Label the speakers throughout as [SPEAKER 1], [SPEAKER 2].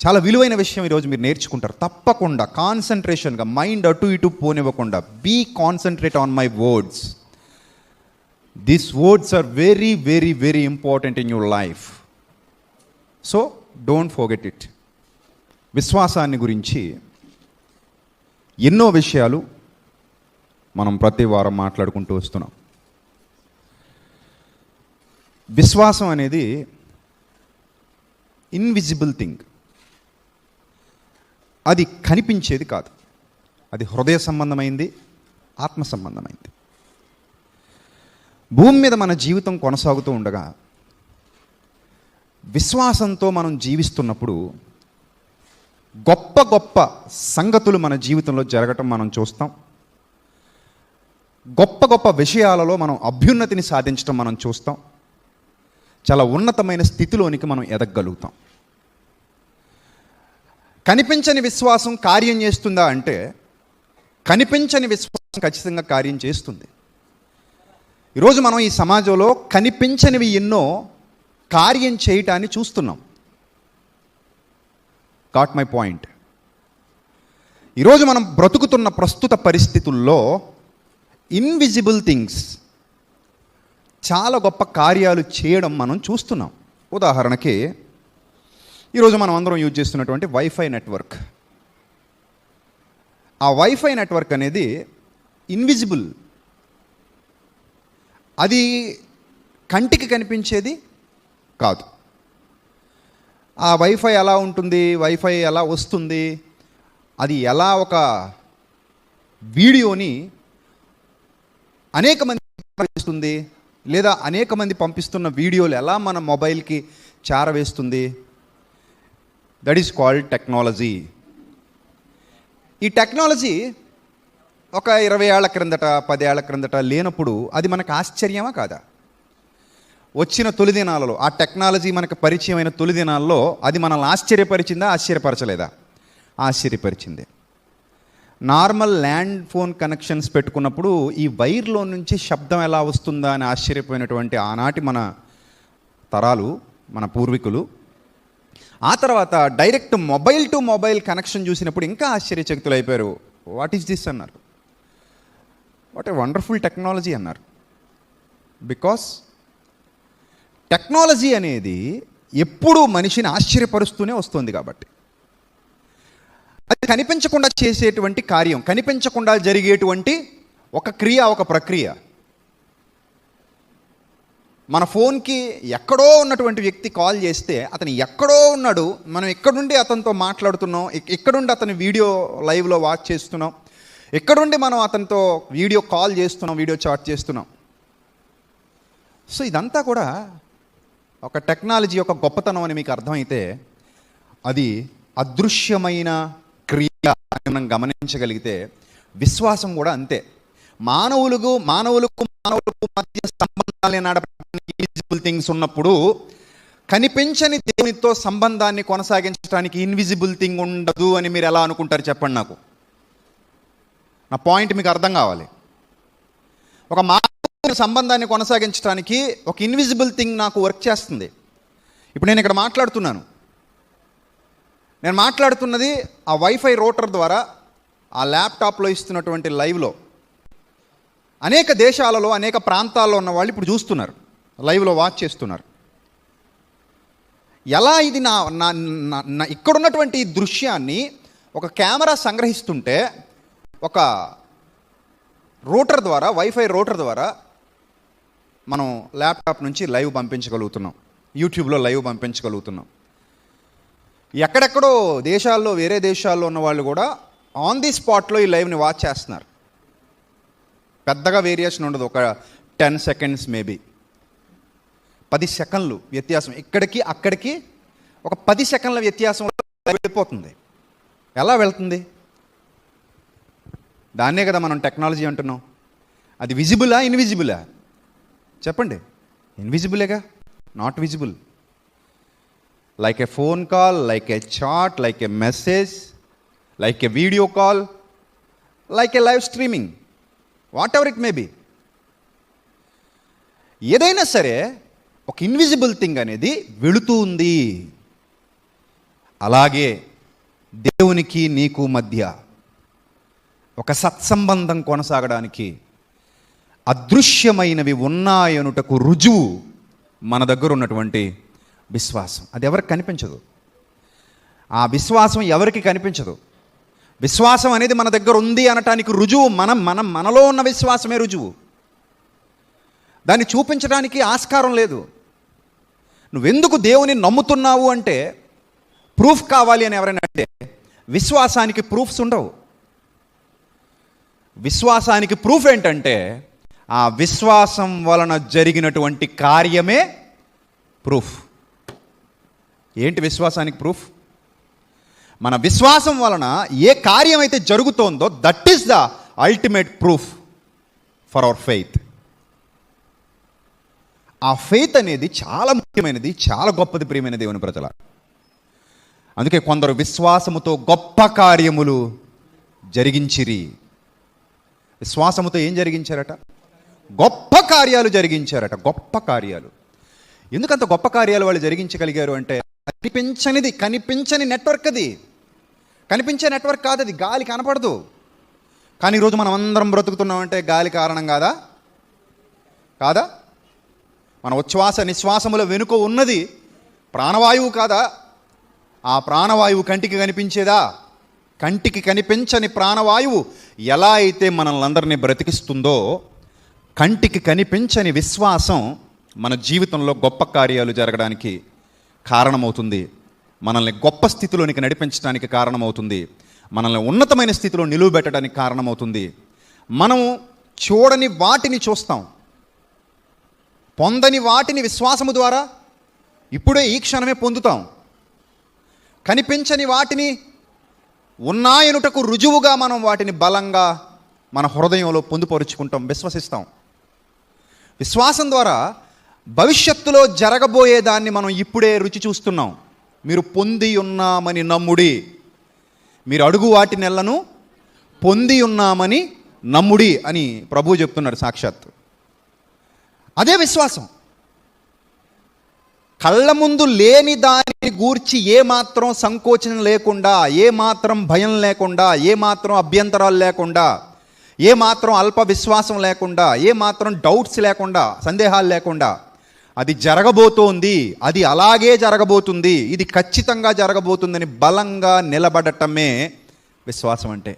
[SPEAKER 1] చాలా విలువైన విషయం ఈరోజు మీరు నేర్చుకుంటారు. తప్పకుండా కాన్సన్ట్రేషన్గా, మైండ్ అటు ఇటు పోనివ్వకుండా, be concentrate on my words. These words are very very very important in your life. So don't forget it. విశ్వాసాన్ని గురించి ఎన్నో విషయాలు మనం ప్రతి వారం మాట్లాడుకుంటూ వస్తున్నాం. విశ్వాసం అనేది ఇన్విజిబుల్ థింగ్. అది కనిపించేది కాదు. అది హృదయ సంబంధమైంది, ఆత్మ సంబంధమైంది. భూమి మీద మన జీవితం కొనసాగుతూ ఉండగా విశ్వాసంతో మనం జీవిస్తున్నప్పుడు గొప్ప గొప్ప సంగతులు మన జీవితంలో జరగటం మనం చూస్తాం. గొప్ప గొప్ప విషయాలలో మనం అభ్యున్నతిని సాధించడం మనం చూస్తాం. చాలా ఉన్నతమైన స్థితిలోనికి మనం ఎదగగలుగుతాం. కనిపించని విశ్వాసం కార్యం చేస్తుందా అంటే, కనిపించని విశ్వాసం ఖచ్చితంగా కార్యం చేస్తుంది. ఈరోజు మనం ఈ సమాజంలో కనిపించనివి ఎన్నో కార్యం చేయటాన్ని చూస్తున్నాం. Got my point. ఈరోజు మనం బ్రతుకుతున్న ప్రస్తుత పరిస్థితుల్లో ఇన్విజిబుల్ థింగ్స్ చాలా గొప్ప కార్యాలు చేయడం మనం చూస్తున్నాం. ఉదాహరణకి ఈరోజు మనం అందరం యూజ్ చేస్తున్నటువంటి వైఫై నెట్వర్క్. ఆ వైఫై నెట్వర్క్ అనేది ఇన్విజిబుల్. అది కంటికి కనిపించేది కాదు. ఆ వైఫై ఎలా ఉంటుంది, వైఫై ఎలా వస్తుంది, అది ఎలా ఒక వీడియోని అనేక మంది పంపిస్తుంది, లేదా అనేక మంది పంపిస్తున్న వీడియోలు ఎలా మన మొబైల్కి చేరవేస్తుంది. That is called technology. ఈ టెక్నాలజీ ఒక 20 ఏళ్ల క్రిందట, 10 ఏళ్ల క్రిందట లేనప్పుడు అది మనకు ఆశ్చర్యమా కాదా? వచ్చిన తొలి దినాలలో, ఆ టెక్నాలజీ మనకు పరిచయమైన తొలి దినాల్లో అది మనల్ని ఆశ్చర్యపరిచిందా, ఆశ్చర్యపరచలేదా? ఆశ్చర్యపరిచింది. నార్మల్ ల్యాండ్ ఫోన్ కనెక్షన్స్ పెట్టుకున్నప్పుడు ఈ వైర్లో నుంచి శబ్దం ఎలా వస్తుందా అని ఆశ్చర్యపోయినటువంటి ఆనాటి మన తరాలు, మన పూర్వీకులు. ఆ తర్వాత direct mobile to mobile connection చూసినప్పుడు ఇంకా ఆశ్చర్యచకితులు అయిపోయారు. వాట్ ఈస్ దిస్ అన్నారు. వాట్ ఏ వండర్ఫుల్ టెక్నాలజీ అన్నారు. బికాస్ టెక్నాలజీ అనేది ఎప్పుడూ మనిషిని ఆశ్చర్యపరుస్తూనే వస్తుంది. కాబట్టి అది కనిపించకుండా చేసేటువంటి కార్యం, కనిపించకుండా జరిగేటువంటి ఒక క్రియ, ఒక ప్రక్రియ. మన ఫోన్కి ఎక్కడో ఉన్నటువంటి వ్యక్తి కాల్ చేస్తే అతను ఎక్కడో ఉన్నాడు, మనం ఎక్కడుండి అతనితో మాట్లాడుతున్నాం, ఎక్కడుండి అతని వీడియో లైవ్లో వాచ్ చేస్తున్నాం, ఎక్కడుండి మనం అతనితో వీడియో కాల్ చేస్తున్నాం, వీడియో చాట్ చేస్తున్నాం. సో ఇదంతా కూడా ఒక టెక్నాలజీ యొక్క గొప్పతనం అని మీకు అర్థమైతే, అది అదృశ్యమైన క్రియ అని మనం గమనించగలిగితే, విశ్వాసం కూడా అంతే. మానవులకు మధ్య సంబంధాలు నడపడానికి ఇన్విజిబుల్ థింగ్స్ ఉన్నప్పుడు, కనిపించని దేవునితో సంబంధాన్ని కొనసాగించడానికి ఇన్విజిబుల్ థింగ్ ఉండదు అని మీరు ఎలా అనుకుంటారు చెప్పండి నాకు. నా పాయింట్ మీకు అర్థం కావాలి. ఒక మానవుని సంబంధాన్ని కొనసాగించడానికి ఒక ఇన్విజిబుల్ థింగ్ నాకు వర్క్ చేస్తుంది. ఇప్పుడు నేను ఇక్కడ మాట్లాడుతున్నాను. నేను మాట్లాడుతున్నది ఆ వైఫై రూటర్ ద్వారా ఆ ల్యాప్టాప్లో ఇస్తున్నటువంటి లైవ్లో అనేక దేశాలలో, అనేక ప్రాంతాల్లో ఉన్న వాళ్ళు ఇప్పుడు చూస్తున్నారు, లైవ్లో వాచ్ చేస్తున్నారు. ఎలా ఇది నా ఇక్కడున్నటువంటి దృశ్యాన్ని ఒక కెమెరా సంగ్రహిస్తుంటే, ఒక రూటర్ ద్వారా, వైఫై రూటర్ ద్వారా మనం ల్యాప్టాప్ నుంచి లైవ్ పంపించగలుగుతున్నాం, యూట్యూబ్లో లైవ్ పంపించగలుగుతున్నాం. ఎక్కడెక్కడో దేశాల్లో, వేరే దేశాల్లో ఉన్న వాళ్ళు కూడా ఆన్ ది స్పాట్లో ఈ లైవ్ని వాచ్ చేస్తున్నారు. పెద్దగా వేరియేషన్ ఉండదు, ఒక 10 సెకండ్స్, మేబీ 10 సెకండ్లు వ్యత్యాసం. ఇక్కడికి అక్కడికి ఒక 10 సెకండ్ల వ్యత్యాసంలో వెళ్ళిపోతుంది. ఎలా వెళ్తుంది? దాన్నే కదా మనం టెక్నాలజీ అంటున్నాం. అది విజిబులా, ఇన్విజిబులా చెప్పండి? ఇన్విజిబులేగా, not visible. Like a phone call, like a chat, like a message, like a video call, like a live streaming, whatever it may be. ఏదైనా సరే ఒక ఇన్విజిబుల్ థింగ్ అనేది వెళుతూ ఉంది. అలాగే దేవునికి నీకు మధ్య ఒక సత్సంబంధం కొనసాగడానికి అదృశ్యమైనవి ఉన్నాయనుటకు రుజువు మన దగ్గర ఉన్నటువంటి విశ్వాసం. అది ఎవరికి కనిపించదు. ఆ విశ్వాసం ఎవరికి కనిపించదు. విశ్వాసం అనేది మన దగ్గర ఉంది అనటానికి రుజువు మనలో ఉన్న విశ్వాసమే రుజువు. దాన్ని చూపించడానికి ఆస్కారం లేదు. నువ్వెందుకు దేవుని నమ్ముతున్నావు అంటే ప్రూఫ్ కావాలి అని ఎవరైనా అంటే విశ్వాసానికి ప్రూఫ్స్ ఉండవు. విశ్వాసానికి ప్రూఫ్ ఏంటంటే ఆ విశ్వాసం వలన జరిగినటువంటి కార్యమే ప్రూఫ్. ఏంటి విశ్వాసానికి ప్రూఫ్? మన విశ్వాసం వలన ఏ కార్యం అయితే జరుగుతోందో that is the ultimate proof for our faith. ఆ ఫెయిత్ అనేది చాలా ముఖ్యమైనది, చాలా గొప్పది ప్రియమైన దేవుని ప్రజల. అందుకే కొందరు విశ్వాసముతో గొప్ప కార్యములు జరిగించిరి. విశ్వాసముతో ఏం జరిగించారట? గొప్ప కార్యాలు జరిగించారట. గొప్ప కార్యాలు. ఎందుకంత గొప్ప కార్యాలు వాళ్ళు జరిగించగలిగారు అంటే కనిపించని నెట్వర్క్. అది కనిపించే నెట్వర్క్ కాదు, అది గాలి కనపడదు. కానీ ఈరోజు మనం అందరం బ్రతుకుతున్నామంటే గాలి కారణం కాదా? మన ఉచ్ఛ్వాస నిశ్వాసముల వెనుక ఉన్నది ప్రాణవాయువు కాదా? ఆ ప్రాణవాయువు కంటికి కనిపించేదా? కంటికి కనిపించని ప్రాణవాయువు ఎలా అయితే మనల్ని అందరినీ బ్రతికిస్తుందో, కంటికి కనిపించని విశ్వాసం మన జీవితంలో గొప్ప కార్యాలు జరగడానికి కారణమవుతుంది. మనల్ని గొప్ప స్థితిలోనికి నడిపించడానికి కారణమవుతుంది. మనల్ని ఉన్నతమైన స్థితిలో నిలువబెట్టడానికి కారణమవుతుంది. మనం చూడని వాటిని చూస్తాం, పొందని వాటిని విశ్వాసము ద్వారా ఇప్పుడే ఈ క్షణమే పొందుతాం. కనిపించని వాటిని ఉన్నాయనుటకు రుజువుగా మనం వాటిని బలంగా మన హృదయంలో పొందుపరుచుకుంటాం, విశ్వసిస్తాం. విశ్వాసం ద్వారా భవిష్యత్తులో జరగబోయేదాన్ని మనం ఇప్పుడే రుచి చూస్తున్నాం. మీరు పొంది ఉన్నామని నమ్ముడి, మీరు అడుగు వాటి నెలను పొంది ఉన్నామని నమ్ముడి అని ప్రభువు చెప్తున్నాడు సాక్షాత్తు. అదే విశ్వాసం. కళ్ళ ముందు లేని దానిని గూర్చి ఏమాత్రం సంకోచం లేకుండా, ఏమాత్రం భయం లేకుండా, ఏమాత్రం అభ్యంతరాలు లేకుండా, ఏమాత్రం అల్ప విశ్వాసం లేకుండా, ఏమాత్రం డౌట్స్ లేకుండా, సందేహాలు లేకుండా అది జరగబోతోంది, అది అలాగే జరగబోతుంది, ఇది ఖచ్చితంగా జరగబోతుందని బలంగా నిలబడటమే విశ్వాసం అంటే.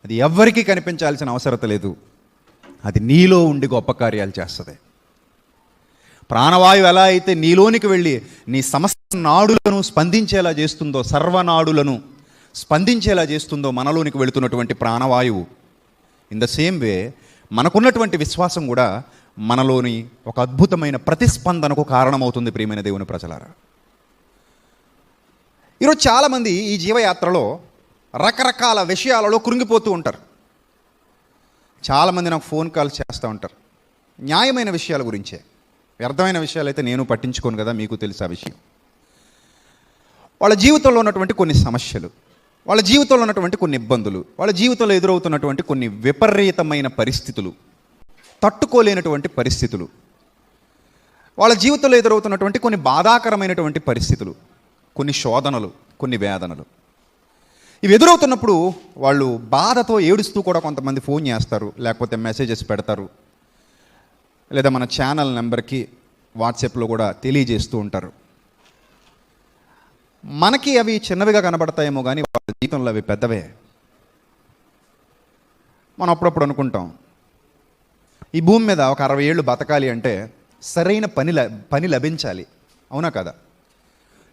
[SPEAKER 1] అది ఎవ్వరికీ కనిపించాల్సిన అవసరం లేదు. అది నీలో ఉండి గొప్ప కార్యాలు చేస్తుంది. ప్రాణవాయువు ఎలా అయితే నీలోనికి వెళ్ళి నీ సమస్త నాడులను స్పందించేలా చేస్తుందో, సర్వనాడులను స్పందించేలా చేస్తుందో మనలోనికి వెళుతున్నటువంటి ప్రాణవాయువు, ఇన్ ద సేమ్ వే మనకున్నటువంటి విశ్వాసం కూడా మనలోని ఒక అద్భుతమైన ప్రతిస్పందనకు కారణమవుతుంది. ప్రియమైన దేవుని ప్రజలారా, ఈరోజు చాలామంది ఈ జీవయాత్రలో రకరకాల విషయాలలో కృంగిపోతూ ఉంటారు. చాలామంది నాకు ఫోన్ కాల్స్ చేస్తూ ఉంటారు, న్యాయమైన విషయాల గురించే. వ్యర్థమైన విషయాలు అయితే నేను పట్టించుకోను కదా, మీకు తెలుసు ఆ విషయం. వాళ్ళ జీవితంలో ఉన్నటువంటి కొన్ని సమస్యలు, వాళ్ళ జీవితంలో ఉన్నటువంటి కొన్ని ఇబ్బందులు, వాళ్ళ జీవితంలో ఎదురవుతున్నటువంటి కొన్ని విపరీతమైన పరిస్థితులు, తట్టుకోలేనటువంటి పరిస్థితులు, వాళ్ళ జీవితంలో ఎదురవుతున్నటువంటి కొన్ని బాధాకరమైనటువంటి పరిస్థితులు, కొన్ని శోధనలు, కొన్ని వేదనలు, ఇవి ఎదురవుతున్నప్పుడు వాళ్ళు బాధతో ఏడుస్తూ కూడా కొంతమంది ఫోన్ చేస్తారు, లేకపోతే మెసేజెస్ పెడతారు, లేదా మన ఛానల్ నెంబర్కి వాట్సాప్లో కూడా తెలియజేస్తూ ఉంటారు. మనకి అవి చిన్నవిగా కనబడతాయేమో కానీ వాళ్ళ జీవితంలో అవి పెద్దవే. మనం అప్పుడప్పుడు అనుకుంటాం, ఈ భూమి మీద ఒక 60 ఏళ్ళు బతకాలి అంటే సరైన పని లభించాలి. అవునా కదా?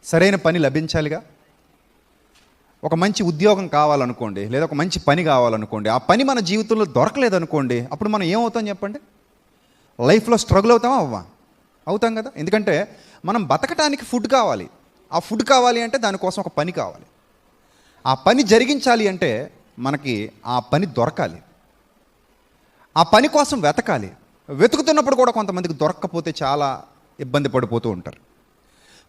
[SPEAKER 1] సరైన పని లభించాలిగా. ఒక మంచి ఉద్యోగం కావాలనుకోండి, లేదా ఒక మంచి పని కావాలనుకోండి, ఆ పని మన జీవితంలో దొరకలేదనుకోండి, అప్పుడు మనం ఏమవుతాం చెప్పండి? లైఫ్లో స్ట్రగుల్ అవుతామా? అవుతాం కదా. ఎందుకంటే మనం బతకటానికి ఫుడ్ కావాలి. ఆ ఫుడ్ కావాలి అంటే దానికోసం ఒక పని కావాలి. ఆ పని జరిగించాలి అంటే మనకి ఆ పని దొరకాలి. ఆ పని కోసం వెతకాలి. వెతుకుతున్నప్పుడు కూడా కొంతమందికి దొరక్కపోతే చాలా ఇబ్బంది పడిపోతూ ఉంటారు.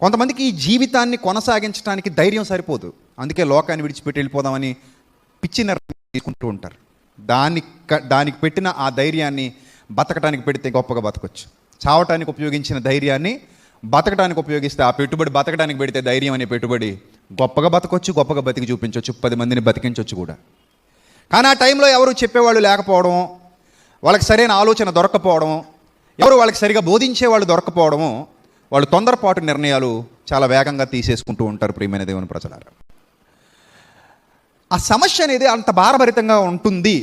[SPEAKER 1] కొంతమందికి ఈ జీవితాన్ని కొనసాగించడానికి ధైర్యం సరిపోదు, అందుకే లోకాన్ని విడిచిపెట్టి వెళ్ళిపోదామని పిచ్చి నిర్ణయం తీసుకుంటూ ఉంటారు. దానికి పెట్టిన ఆ ధైర్యాన్ని బతకటానికి పెడితే గొప్పగా బతకొచ్చు. చావటానికి ఉపయోగించిన ధైర్యాన్ని బతకడానికి ఉపయోగిస్తే ఆ పెట్టుబడి బతకడానికి పెడితే ధైర్యం అనే పెట్టుబడి గొప్పగా బతకొచ్చు, గొప్పగా బతికి చూపించవచ్చు, 10 మందిని బతికించవచ్చు కూడా. కానీ ఆ టైంలో ఎవరు చెప్పేవాళ్ళు లేకపోవడం, వాళ్ళకి సరైన ఆలోచన దొరకపోవడం, ఎవరు వాళ్ళకి సరిగా బోధించే వాళ్ళు దొరకపోవడము, వాళ్ళు తొందరపాటు నిర్ణయాలు చాలా వేగంగా తీసేసుకుంటూ ఉంటారు. ప్రియమైన దేవుని ప్రజలారా, ఆ సమస్య అనేది అంత భారభరితంగా ఉంటుంది.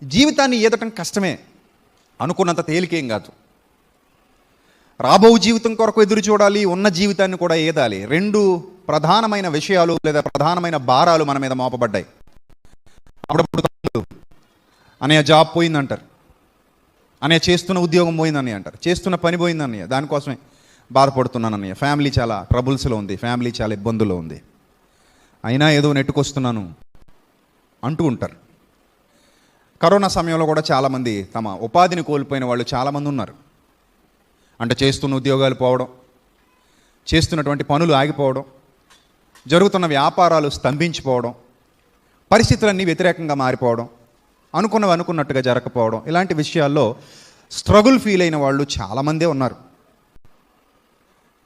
[SPEAKER 1] జీవితాన్ని ఈదటం కష్టమే, అనుకున్నంత తేలికేం కాదు. రాబో జీవితం కొరకు ఎదురు చూడాలి, ఉన్న జీవితాన్ని కూడా ఏదాలి. 2 ప్రధానమైన విషయాలు లేదా ప్రధానమైన భారాలు మన మీద మోపబడ్డాయి. అప్పుడప్పుడు అనే జాబ్ పోయిందంటారు, అనే చేస్తున్న ఉద్యోగం పోయిందని అంటారు, చేస్తున్న పని పోయిందని, దానికోసమే బాధపడుతున్నానన్నయ్య, ఫ్యామిలీ చాలా ట్రబుల్స్లో ఉంది, ఫ్యామిలీ చాలా ఇబ్బందుల్లో ఉంది, అయినా ఏదో నెట్టుకొస్తున్నాను అంటూ ఉంటారు. కరోనా సమయంలో కూడా చాలామంది తమ ఉపాధిని కోల్పోయిన వాళ్ళు చాలామంది ఉన్నారు. అంటే చేస్తున్న ఉద్యోగాలు పోవడం, చేస్తున్నటువంటి పనులు ఆగిపోవడం, జరుగుతున్న వ్యాపారాలు స్తంభించిపోవడం, పరిస్థితులన్నీ వ్యతిరేకంగా మారిపోవడం, అనుకున్నవి అనుకున్నట్టుగా జరగకపోవడం, ఇలాంటి విషయాల్లో స్ట్రగుల్ ఫీల్ అయిన వాళ్ళు చాలామందే ఉన్నారు.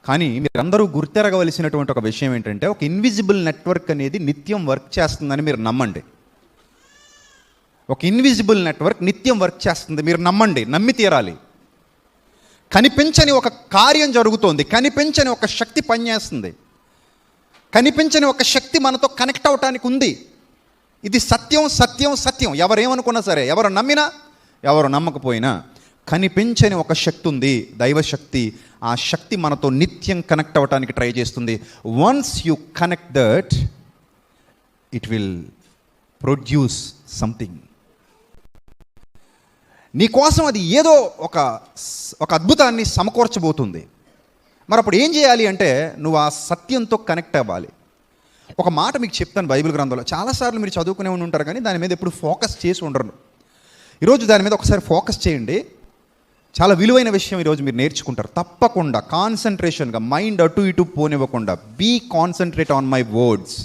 [SPEAKER 1] కానీ మీరందరూ గుర్తెరగవలసినటువంటి ఒక విషయం ఏంటంటే, ఒక ఇన్విజిబుల్ నెట్వర్క్ అనేది నిత్యం వర్క్ చేస్తుందని మీరు నమ్మండి. ఒక ఇన్విజిబుల్ నెట్వర్క్ నిత్యం వర్క్ చేస్తుంది, మీరు నమ్మండి, నమ్మి తీరాలి. కనిపించని ఒక కార్యం జరుగుతోంది, కనిపించని ఒక శక్తి పనిచేస్తుంది, కనిపించని ఒక శక్తి మనతో కనెక్ట్ అవటానికి ఉంది. ఇది సత్యం, సత్యం, సత్యం. ఎవరేమనుకున్నా సరే, ఎవరు నమ్మినా ఎవరు నమ్మకపోయినా కనిపించని ఒక శక్తి ఉంది, దైవశక్తి. ఆ శక్తి మనతో నిత్యం కనెక్ట్ అవ్వటానికి ట్రై చేస్తుంది. Once you connect that, it will produce something. నీకోసం అది ఏదో ఒక అద్భుతాన్ని సమకూర్చబోతుంది. మరి అప్పుడు ఏం చేయాలి అంటే, నువ్వు ఆ సత్యంతో కనెక్ట్ అవ్వాలి. ఒక మాట మీకు చెప్తాను, బైబిల్ గ్రంథంలో చాలాసార్లు మీరు చదువుకునే ఉంటారు కానీ దాని మీద ఎప్పుడు ఫోకస్ చేసి ఉండరు. ఈరోజు దాని మీద ఒకసారి ఫోకస్ చేయండి. చాలా విలువైన విషయం ఈరోజు మీరు నేర్చుకుంటారు. తప్పకుండా కాన్సన్ట్రేషన్గా, మైండ్ అటు ఇటు పోనివ్వకుండా, be concentrate on my words.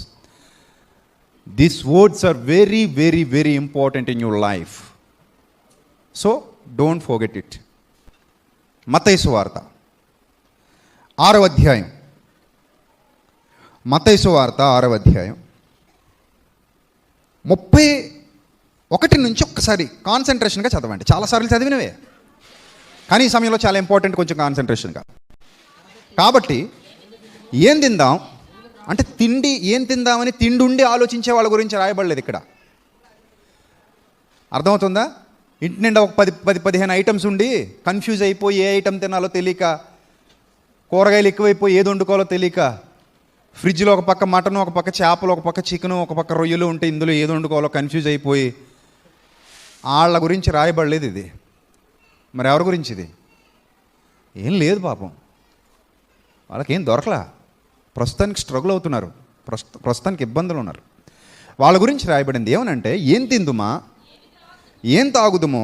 [SPEAKER 1] These words are very very very important in your life. So don't forget it. మత్తయి సువార్త 6వ అధ్యాయం, మత్తయి సువార్త 6వ అధ్యాయం 31 నుంచి ఒక్కసారి కాన్సన్ట్రేషన్గా చదవండి. చాలాసార్లు చదివినవే, కానీ ఈ సమయంలో చాలా ఇంపార్టెంట్, కొంచెం కాన్సన్ట్రేషన్గా. కాబట్టి ఏం తిందాం అంటే, తిండి ఏం తిందామని తిండి ఉండి ఆలోచించే వాళ్ళ గురించి రాయబడలేదు ఇక్కడ. అర్థమవుతుందా? ఇంటి నిండా ఒక 10-15 ఐటమ్స్ ఉండి కన్ఫ్యూజ్ అయిపోయి ఏ ఐటమ్ తినాలో తెలియక, కూరగాయలు ఎక్కువైపోయి ఏది వండుకోవాలో తెలియక, ఫ్రిడ్జ్లో ఒక పక్క మటను, ఒక పక్క చేపలు, ఒక పక్క చికెను, ఒక పక్క రొయ్యలు ఉంటే ఇందులో ఏది వండుకోవాలో కన్ఫ్యూజ్ అయిపోయి, వాళ్ళ గురించి రాయబడలేదు ఇది. మరి ఎవరి గురించి ఇది? ఏం లేదు పాపం, వాళ్ళకేం దొరకలా, ప్రస్తుతానికి స్ట్రగుల్ అవుతున్నారు, ప్రస్తుతానికి ఇబ్బందులు ఉన్నారు. వాళ్ళ గురించి రాయబడింది ఏమనంటే, ఏం తిందుమా, ఏం తాగుదుమో,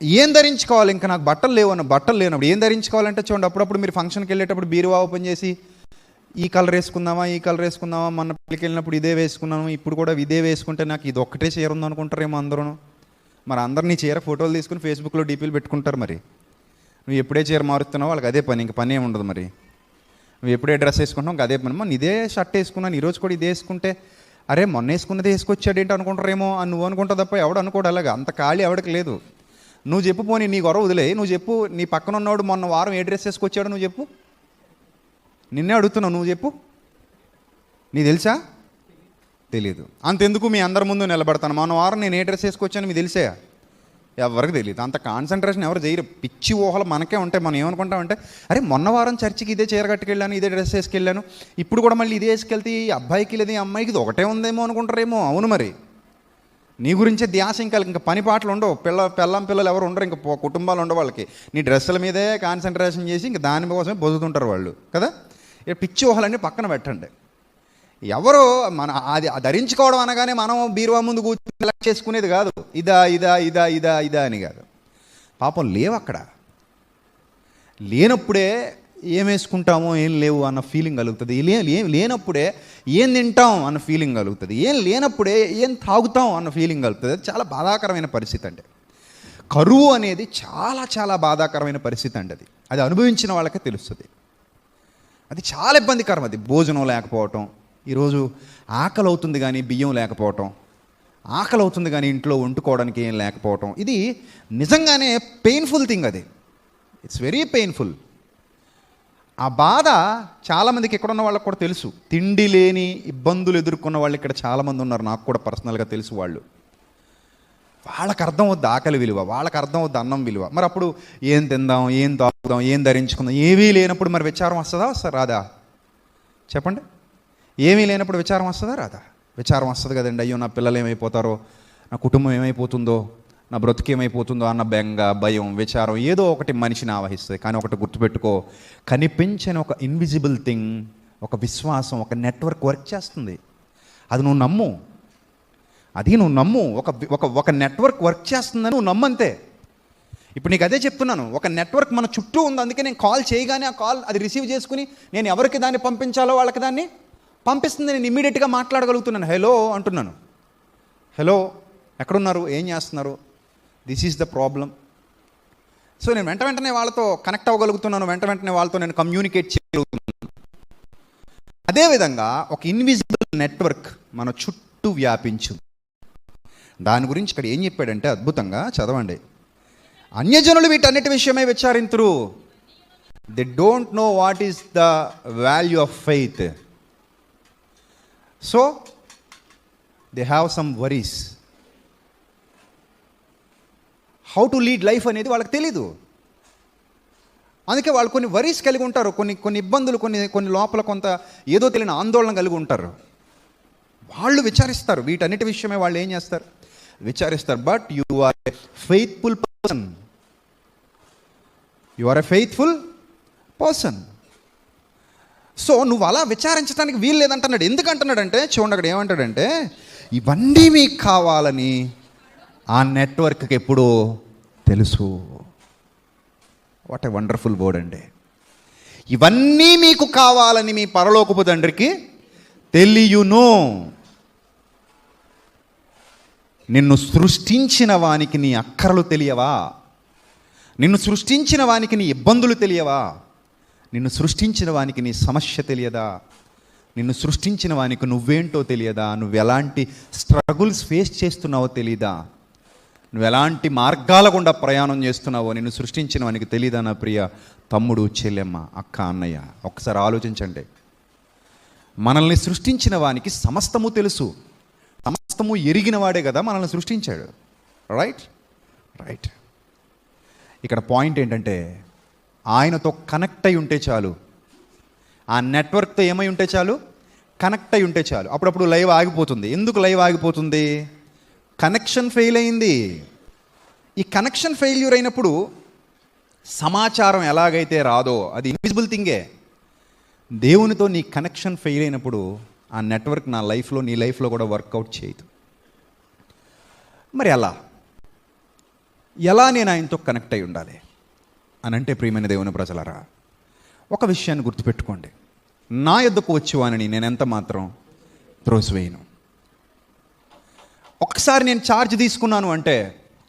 [SPEAKER 1] ఏం ధరించుకోవాలి, ఇంకా నాకు బట్టలు లేనప్పుడు ఏం ధరించుకోవాలంటే చూడండి, అప్పుడప్పుడు మీరు ఫంక్షన్కి వెళ్ళేటప్పుడు బీరువా ఓపెన్ చేసి ఈ కలర్ వేసుకుందామా, ఈ కలర్ వేసుకుందామా, మొన్న పెళ్ళికి వెళ్ళినప్పుడు ఇదే వేసుకున్నాము, ఇప్పుడు కూడా ఇదే వేసుకుంటే నాకు ఇది ఒక్కటే చీర ఉందనుకుంటారేమో అందరూ. మరి అందరినీ చీర ఫోటోలు తీసుకుని ఫేస్బుక్లో డీపీలు పెట్టుకుంటారు. మరి నువ్వు ఎప్పుడే చీర మారుతున్నావు, వాళ్ళకి అదే పని, ఇంక పని ఏమి ఉండదు. మరి నువ్వు ఎప్పుడే డ్రెస్ వేసుకుంటావు, ఇంకా అదే పని. మొన్న ఇదే షర్ట్ వేసుకున్నాను, ఈరోజు కూడా ఇదే వేసుకుంటే, అరే మొన్న వేసుకున్నది వేసుకొచ్చాడు ఏంటి అనుకుంటారేమో అని నువ్వు అనుకుంటావు తప్ప ఎవడు అనుకోడు. అలాగా అంత ఖాళీ ఎవడికి లేదు. నువ్వు చెప్పు, పోనీ నీ గొడవ వదిలే, నువ్వు చెప్పు, నీ పక్కన ఉన్నవాడు మొన్న వారం ఏ డ్రెస్ వేసుకొచ్చాడు నువ్వు చెప్పు. నిన్నే అడుగుతున్నావు, నువ్వు చెప్పు. నీ తెలుసా? తెలీదు. అంతెందుకు మీ అందరి ముందు నిలబడతాను, మొన్న వారం నేను ఏ డ్రెస్ వేసుకొచ్చాను మీకు తెలిసే? ఎవరికి తెలియదు. అంత కాన్సన్ట్రేషన్ ఎవరు చేయరు. పిచ్చి ఊహలు మనకే ఉంటాయి. మనం ఏమనుకుంటామంటే, అరే మొన్న వారం చర్చికి ఇదే చీర కట్టుకెళ్ళాను, ఇదే డ్రెస్ వేసుకెళ్ళాను, ఇప్పుడు కూడా మళ్ళీ ఇదే వేసుకెళ్తే ఈ అబ్బాయికి లేదు, ఈ అమ్మాయికి ఇది ఒకటే ఉందేమో అనుకుంటారేమో. అవును, మరి నీ గురించే ధ్యాస. ఇంకా పని పాటలు ఉండవు, పిల్లలు ఎవరు ఉండరు, ఇంకా కుటుంబాలు ఉండవు వాళ్ళకి. నీ డ్రెస్సుల మీదే కాన్సన్ట్రేషన్ చేసి ఇంక దానికోసమే బొదుతుంటారు వాళ్ళు కదా. పిచ్చి ఊహలన్నీ పక్కన పెట్టండి. ఎవరు మన అది ధరించుకోవడం అనగానే మనం బీరువా ముందు కూర్చొని సెలెక్ట్ చేసుకునేది కాదు, ఇదా ఇదా ఇదా ఇదా ఇదా అని కాదు. పాపం లేవు అక్కడ. లేనప్పుడే ఏం వేసుకుంటామో ఏం లేవు అన్న ఫీలింగ్ కలుగుతుంది. లేనప్పుడే ఏం తింటాం అన్న ఫీలింగ్ కలుగుతుంది. ఏం లేనప్పుడే ఏం తాగుతాం అన్న ఫీలింగ్ కలుగుతుంది. అది చాలా బాధాకరమైన పరిస్థితి అండి. కరువు అనేది చాలా చాలా బాధాకరమైన పరిస్థితి అండి. అది అది అనుభవించిన వాళ్ళకే తెలుస్తుంది. అది చాలా ఇబ్బందికరం. అది భోజనం లేకపోవటం, ఈరోజు ఆకలి అవుతుంది కానీ బియ్యం లేకపోవటం, ఆకలి అవుతుంది కానీ ఇంట్లో వండుకోవడానికి ఏం లేకపోవటం, ఇది నిజంగానే పెయిన్ఫుల్ థింగ్. అది ఇట్స్ వెరీ పెయిన్ఫుల్. ఆ బాధ చాలామందికి ఇక్కడ ఉన్న వాళ్ళకి కూడా తెలుసు. తిండి లేని ఇబ్బందులు ఎదుర్కొన్న వాళ్ళు ఇక్కడ చాలామంది ఉన్నారు, నాకు కూడా పర్సనల్గా తెలుసు. వాళ్ళకి అర్థం అవుద్ది ఆకలి విలువ, వాళ్ళకి అర్థం అవుద్ది అన్నం విలువ. మరి అప్పుడు ఏం తిందాం, ఏం తాగుదాం, ఏం ధరించుకుందాం, ఏమీ లేనప్పుడు మరి విచారం వస్తుందా రాదా? చెప్పండి. ఏమీ లేనప్పుడు విచారం వస్తుందా రాదా? విచారం వస్తుంది కదండి. అయ్యో, నా పిల్లలు ఏమైపోతారో, నా కుటుంబం ఏమైపోతుందో, నా బ్రతుకు ఏమైపోతుందో అన్న బెంగ, భయం, విచారం ఏదో ఒకటి మనిషిని ఆవహిస్తుంది. కానీ ఒకటి గుర్తుపెట్టుకో, కనిపించని ఒక ఇన్విజిబుల్ థింగ్, ఒక విశ్వాసం, ఒక నెట్వర్క్ వర్క్ చేస్తుంది. అది నువ్వు నమ్ము. ఒక నెట్వర్క్ వర్క్ చేస్తుందని నువ్వు నమ్మంతే. ఇప్పుడు నీకు అదే చెప్తున్నాను, ఒక నెట్వర్క్ మన చుట్టూ ఉంది. అందుకే నేను కాల్ చేయగానే ఆ కాల్ అది రిసీవ్ చేసుకుని నేను ఎవరికి దాన్ని పంపించాలో వాళ్ళకి దాన్ని పంపిస్తుంది. నేను ఇమ్మీడియట్గా మాట్లాడగలుగుతున్నాను. హలో అంటున్నాను. హలో, ఎక్కడున్నారు, ఏం చేస్తున్నారు, this is the problem. So నేను వెంటనే వాళ్ళతో కనెక్ట్ అవ్వగలుగుతున్నాను, వెంటనే వాళ్ళతో నేను కమ్యూనికేట్ చేయగలుగుతున్నాను. అదేవిధంగా ఒక ఇన్విజిబుల్ నెట్వర్క్ మన చుట్టూ వ్యాపించు. దాని గురించి ఇక్కడ ఏం చెప్పాడంటే అద్భుతంగా చదవండి. అన్యజనులు వీటన్నిటి విషయమై విచారింతురు. They don't know what is the value of faith. So they have some worries. How to lead life అనేది వాళ్ళకి తెలీదు. అందుకే వాళ్ళు కొన్ని వరీస్ కలిగి ఉంటారు, కొన్ని ఇబ్బందులు, కొన్ని లోపల కొంత ఏదో తెలియని ఆందోళన కలిగి ఉంటారు. వాళ్ళు విచారిస్తారు, వీటన్నిటి విషయమే వాళ్ళు ఏం చేస్తారు, విచారిస్తారు. But you are a faithful person. You are a faithful person. So నువ్వు అలా విచారించడానికి వీలు లేదంటున్నాడు. ఎందుకంటున్నాడంటే చూడండి, అక్కడ ఏమంటాడంటే ఇవన్నీ మీకు కావాలని ఆ నెట్వర్క్కి ఎప్పుడూ తెలుసు. వాట్ ఏ వండర్ఫుల్ వర్డ్ అండి. ఇవన్నీ మీకు కావాలని మీ పరలోకపు తండ్రికి తెలియును. నిన్ను సృష్టించిన వానికి నీ అక్కరలు తెలియవా? నిన్ను సృష్టించిన వానికి నీ ఇబ్బందులు తెలియవా? నిన్ను సృష్టించిన వానికి నీ సమస్య తెలియదా? నిన్ను సృష్టించిన వానికి నువ్వేంటో తెలియదా? నువ్వు ఎలాంటి స్ట్రగుల్స్ ఫేస్ చేస్తున్నావో తెలీదా? నువ్వు ఎలాంటి మార్గాల గుండా ప్రయాణం చేస్తున్నావో నిన్ను సృష్టించిన వానికి తెలీదా? నా ప్రియ తమ్ముడు, చెల్లెమ్మ, అక్క, అన్నయ్య, ఒక్కసారి ఆలోచించండి. మనల్ని సృష్టించిన వానికి సమస్తము తెలుసు. సమస్తము ఎరిగిన వాడే కదా మనల్ని సృష్టించాడు. రైట్. ఇక్కడ పాయింట్ ఏంటంటే ఆయనతో కనెక్ట్ అయి ఉంటే చాలు. ఆ నెట్వర్క్తో ఏమై ఉంటే చాలు, కనెక్ట్ అయి ఉంటే చాలు. అప్పుడప్పుడు లైవ్ ఆగిపోతుంది. ఎందుకు లైవ్ ఆగిపోతుంది? కనెక్షన్ ఫెయిల్ అయింది. ఈ కనెక్షన్ ఫెయిల్యూర్ అయినప్పుడు సమాచారం ఎలాగైతే రాదో అది ఇన్విజిబుల్ థింగే. దేవునితో నీ కనెక్షన్ ఫెయిల్ అయినప్పుడు ఆ నెట్వర్క్ నా లైఫ్లో, నీ లైఫ్లో కూడా వర్కౌట్ చేయదు. మరి ఎలా నేను ఆయనతో కనెక్ట్ అయి ఉండాలి అని అంటే, ప్రియమైన దేవుని ప్రజలారా, ఒక విషయాన్ని గుర్తుపెట్టుకోండి. నా యొద్దకు వచ్చేవానని నేను ఎంత మాత్రం త్రోసివేయను. ఒక్కసారి నేను ఛార్జ్ తీసుకున్నాను అంటే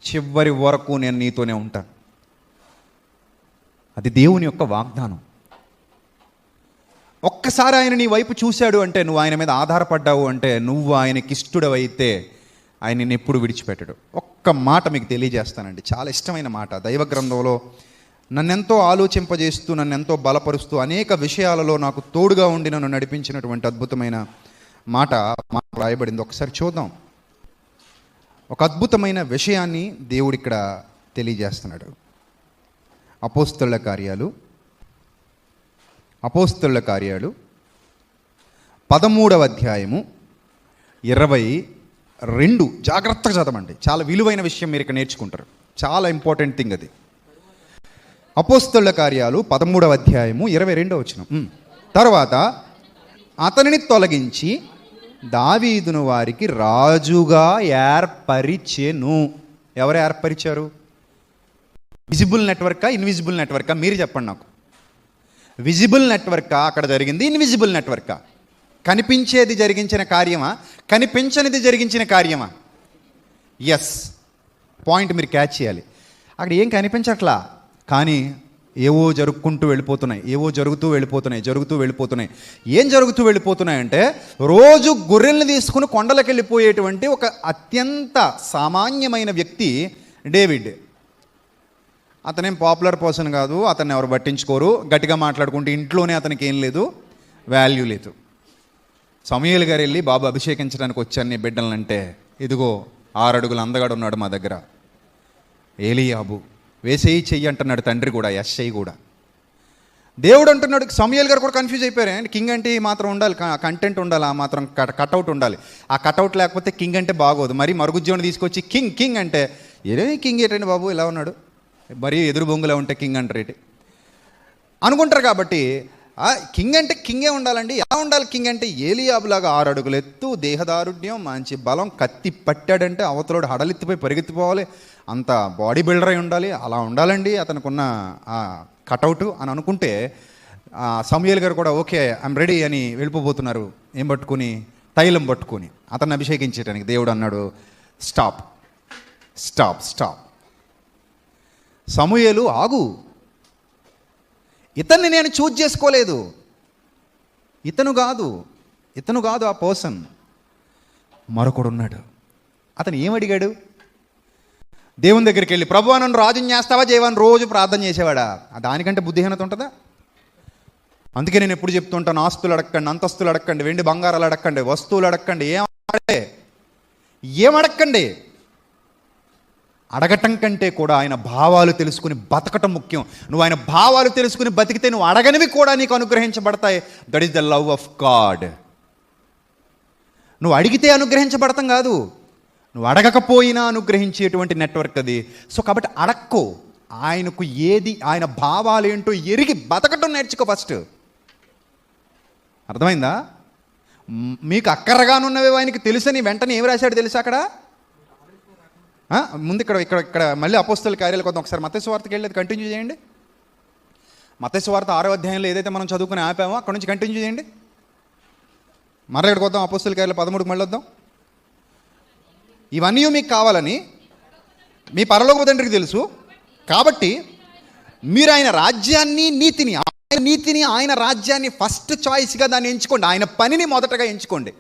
[SPEAKER 1] చివరి వరకు నేను నీతోనే ఉంటాను. అది దేవుని యొక్క వాగ్దానం. ఒక్కసారి ఆయన నీ వైపు చూశాడు అంటే, నువ్వు ఆయన మీద ఆధారపడ్డావు అంటే, నువ్వు ఆయనకి ఇష్టడవైతే ఆయన నిన్ను ఎప్పుడు విడిచిపెట్టడు. ఒక్క మాట మీకు తెలియజేస్తానండి, చాలా ఇష్టమైన మాట. దైవ గ్రంథంలో నన్నెంతో ఆలోచింపజేస్తూ, నన్నెంతో బలపరుస్తూ, అనేక విషయాలలో నాకు తోడుగా ఉండి నన్ను నడిపించినటువంటి అద్భుతమైన మాట రాయబడింది. ఒకసారి చూద్దాం. ఒక అద్భుతమైన విషయాన్ని దేవుడు ఇక్కడ తెలియజేస్తున్నాడు. అపోస్తలుల కార్యాలు 13వ అధ్యాయము 22. జాగ్రత్తగా చదవండి, చాలా విలువైన విషయం మీరు ఇక్కడ నేర్చుకుంటారు. చాలా ఇంపార్టెంట్ థింగ్ అది. అపోస్తలుల కార్యాలు 13వ అధ్యాయము 22వ వచనం. తర్వాత అతనిని తొలగించి దావీదును వారికి రాజుగా ఏర్పరిచెను. ఎవరు ఏర్పరిచారు? Visible నెట్వర్కా, invisible నెట్వర్కా? మీరు చెప్పండి నాకు. విజిబుల్ నెట్వర్కా అక్కడ జరిగింది, ఇన్విజిబుల్ నెట్వర్కా? కనిపించేది జరిగించిన కార్యమా, కనిపించనిది జరిగించిన కార్యమా? ఎస్, పాయింట్ మీరు క్యాచ్ చేయాలి. అక్కడ ఏం కనిపించట్లా, కానీ ఏవో జరుపుకుంటూ వెళ్ళిపోతున్నాయి, ఏవో జరుగుతూ వెళ్ళిపోతున్నాయి. ఏం జరుగుతూ వెళ్ళిపోతున్నాయంటే, రోజు గొర్రెల్ని తీసుకుని కొండలకు వెళ్ళిపోయేటువంటి ఒక అత్యంత సామాన్యమైన వ్యక్తి డేవిడ్. అతనేం పాపులర్ పర్సన్ కాదు, అతన్ని ఎవరు పట్టించుకోరు, గట్టిగా మాట్లాడుకుంటే ఇంట్లోనే అతనికి ఏం లేదు, వాల్యూ లేదు. సమూయేలు గారు వెళ్ళి, బాబు అభిషేకించడానికి వచ్చాను నీ బిడ్డలనంటే, ఇదిగో 6 అడుగుల అందగాడు ఉన్నాడు మా దగ్గర, ఏలీయాబు, వేసేయి చెయ్యి అంటున్నాడు తండ్రి కూడా, యెషై కూడా. దేవుడు అంటున్నాడు. సమూయేలు గారు కూడా కన్ఫ్యూజ్ అయిపోయారు. అంటే కింగ్ అంటే ఈ మాత్రం ఉండాలి, కంటెంట్ ఉండాలి, ఆ మాత్రం కట్అవుట్ ఉండాలి. ఆ కట్అవుట్ లేకపోతే కింగ్ అంటే బాగోదు. మరి మరుగుజ్జోని తీసుకొచ్చి కింగ్ కింగ్ అంటే, ఏదే కింగ్ ఏంటండి బాబు ఇలా ఉన్నాడు, మరీ ఎదురు బొంగులా ఉంటే కింగ్ అంటారు అనుకుంటారు. కాబట్టి కింగ్ అంటే కింగే ఉండాలండి. ఎలా ఉండాలి కింగ్ అంటే? ఏలీయాబులాగా 6 అడుగులు ఎత్తు, దేహదారుఢ్యం, మంచి బలం, కత్తి పట్టాడంటే అవతలోడు హడలెత్తిపోయి పరిగెత్తిపోవాలి, అంత బాడీ బిల్డర్ అయి ఉండాలి. అలా ఉండాలండి అతనుకున్న కటౌట్ అని అనుకుంటే, సమూయేలు గారు కూడా ఓకే ఐఎమ్ రెడీ అని వెళ్ళిపోబోతున్నారు. ఏం పట్టుకుని? తైలం పట్టుకుని అతన్ని అభిషేకించడానికి. దేవుడు అన్నాడు, స్టాప్ స్టాప్ స్టాప్, సమూయేలు ఆగు, ఇతన్ని నేను చూజ్ చేసుకోలేదు, ఇతను కాదు ఆ పర్సన్, మరొకడు ఉన్నాడు. అతను ఏమడిగాడు? దేవుని దగ్గరికి వెళ్ళి, ప్రభువా నన్ను రాజుని చేస్తావా చేయవని రోజు ప్రార్థన చేసేవాడా? దానికంటే బుద్ధిహీనత ఉంటుందా? అందుకే నేను ఎప్పుడు చెప్తుంటాను, ఆస్తులు అడక్కండి, అంతస్తులు అడక్కండి, వెండి బంగారాలు అడక్కండి, వస్తువులు అడక్కండి, ఏమడక్కండి. అడగటం కంటే కూడా ఆయన భావాలు తెలుసుకుని బతకటం ముఖ్యం. నువ్వు ఆయన భావాలు తెలుసుకుని బతికితే నువ్వు అడగనివి కూడా నీకు అనుగ్రహించబడతాయి. That is the love of God. నువ్వు అడిగితే అనుగ్రహించబడతాం కాదు, నువ్వు అడగకపోయినా అనుగ్రహించేటువంటి నెట్వర్క్ అది. సో కాబట్టి అడక్కో, ఆయనకు ఏది, ఆయన భావాలు ఏంటో ఎరిగి బతకటం నేర్చుకో ఫస్ట్. అర్థమైందా? మీకు అక్కరగానున్నవి ఆయనకి తెలుసని వెంటనే ఏమి రాశాడు తెలుసా అక్కడ? ముందు ఇక్కడ మళ్ళీ అపోస్తల కార్యాలకు వద్దాం. ఒకసారి మత్తయి సువార్తకి వెళ్ళేది కంటిన్యూ చేయండి. మత్తయి సువార్త 6వ అధ్యాయంలో ఏదైతే మనం చదువుకుని ఆపామో అక్కడ నుంచి కంటిన్యూ చేయండి. మరలా ఇక్కడికి వద్దాం, అపోస్తల కార్యాలు 13కి మళ్ళీ వద్దాం. ఇవన్నీ మీకు కావాలని మీ పరలోక తండ్రికి తెలుసు, కాబట్టి మీరు ఆయన రాజ్యాన్ని, నీతిని ఆయన రాజ్యాన్ని ఫస్ట్ చాయిస్గా దాన్ని ఎంచుకోండి. ఆయన పనిని మొదటగా ఎంచుకోండి.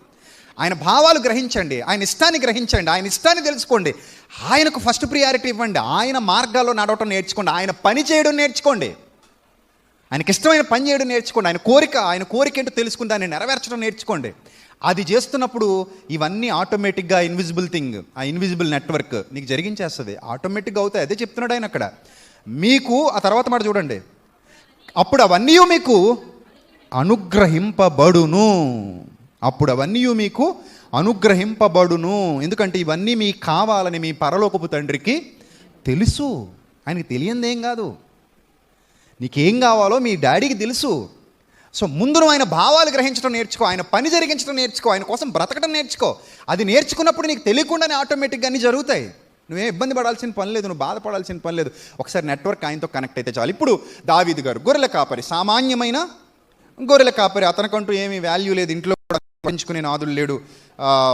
[SPEAKER 1] ఆయన భావాలు గ్రహించండి, ఆయన ఇష్టాన్ని గ్రహించండి, ఆయన ఇష్టాన్ని తెలుసుకోండి, ఆయనకు ఫస్ట్ ప్రియారిటీ ఇవ్వండి, ఆయన మార్గాల్లో నడవటం నేర్చుకోండి, ఆయన పని చేయడం నేర్చుకోండి, ఆయనకి ఇష్టమైన పని చేయడం నేర్చుకోండి, ఆయన కోరిక ఏంటో తెలుసుకుని దాన్ని నెరవేర్చడం నేర్చుకోండి. అది చేస్తున్నప్పుడు ఇవన్నీ ఆటోమేటిక్గా ఆ ఇన్విజిబుల్ నెట్వర్క్ నీకు జరిగించేస్తుంది, ఆటోమేటిక్గా అవుతాయి. అదే చెప్తున్నాడు ఆయన అక్కడ. మీకు ఆ తర్వాత మాట చూడండి, అప్పుడు అవన్నీ మీకు అనుగ్రహింపబడును. ఎందుకంటే ఇవన్నీ మీకు కావాలని మీ పరలోకపు తండ్రికి తెలుసు. ఆయనకి తెలియందేం కాదు. నీకేం కావాలో మీ డాడీకి తెలుసు. సో ముందు నువ్వు ఆయన భావాలు గ్రహించడం నేర్చుకో, ఆయన పని జరిగించడం నేర్చుకో, ఆయన కోసం బ్రతకడం నేర్చుకో. అది నేర్చుకున్నప్పుడు నీకు తెలియకుండానే ఆటోమేటిక్గా అన్నీ జరుగుతాయి. నువ్వేం ఇబ్బంది పడాల్సిన పని లేదు, నువ్వు బాధపడాల్సిన పని లేదు. ఒకసారి నెట్వర్క్ ఆయనతో కనెక్ట్ అయితే చాలు. ఇప్పుడు దావీదు గారు గొర్రెల కాపరి, సామాన్యమైన గొర్రెల కాపరి, అతనికంటూ ఏమీ వాల్యూ లేదు, ఇంట్లో కూడా పంచుకునే నాదుడు లేడు.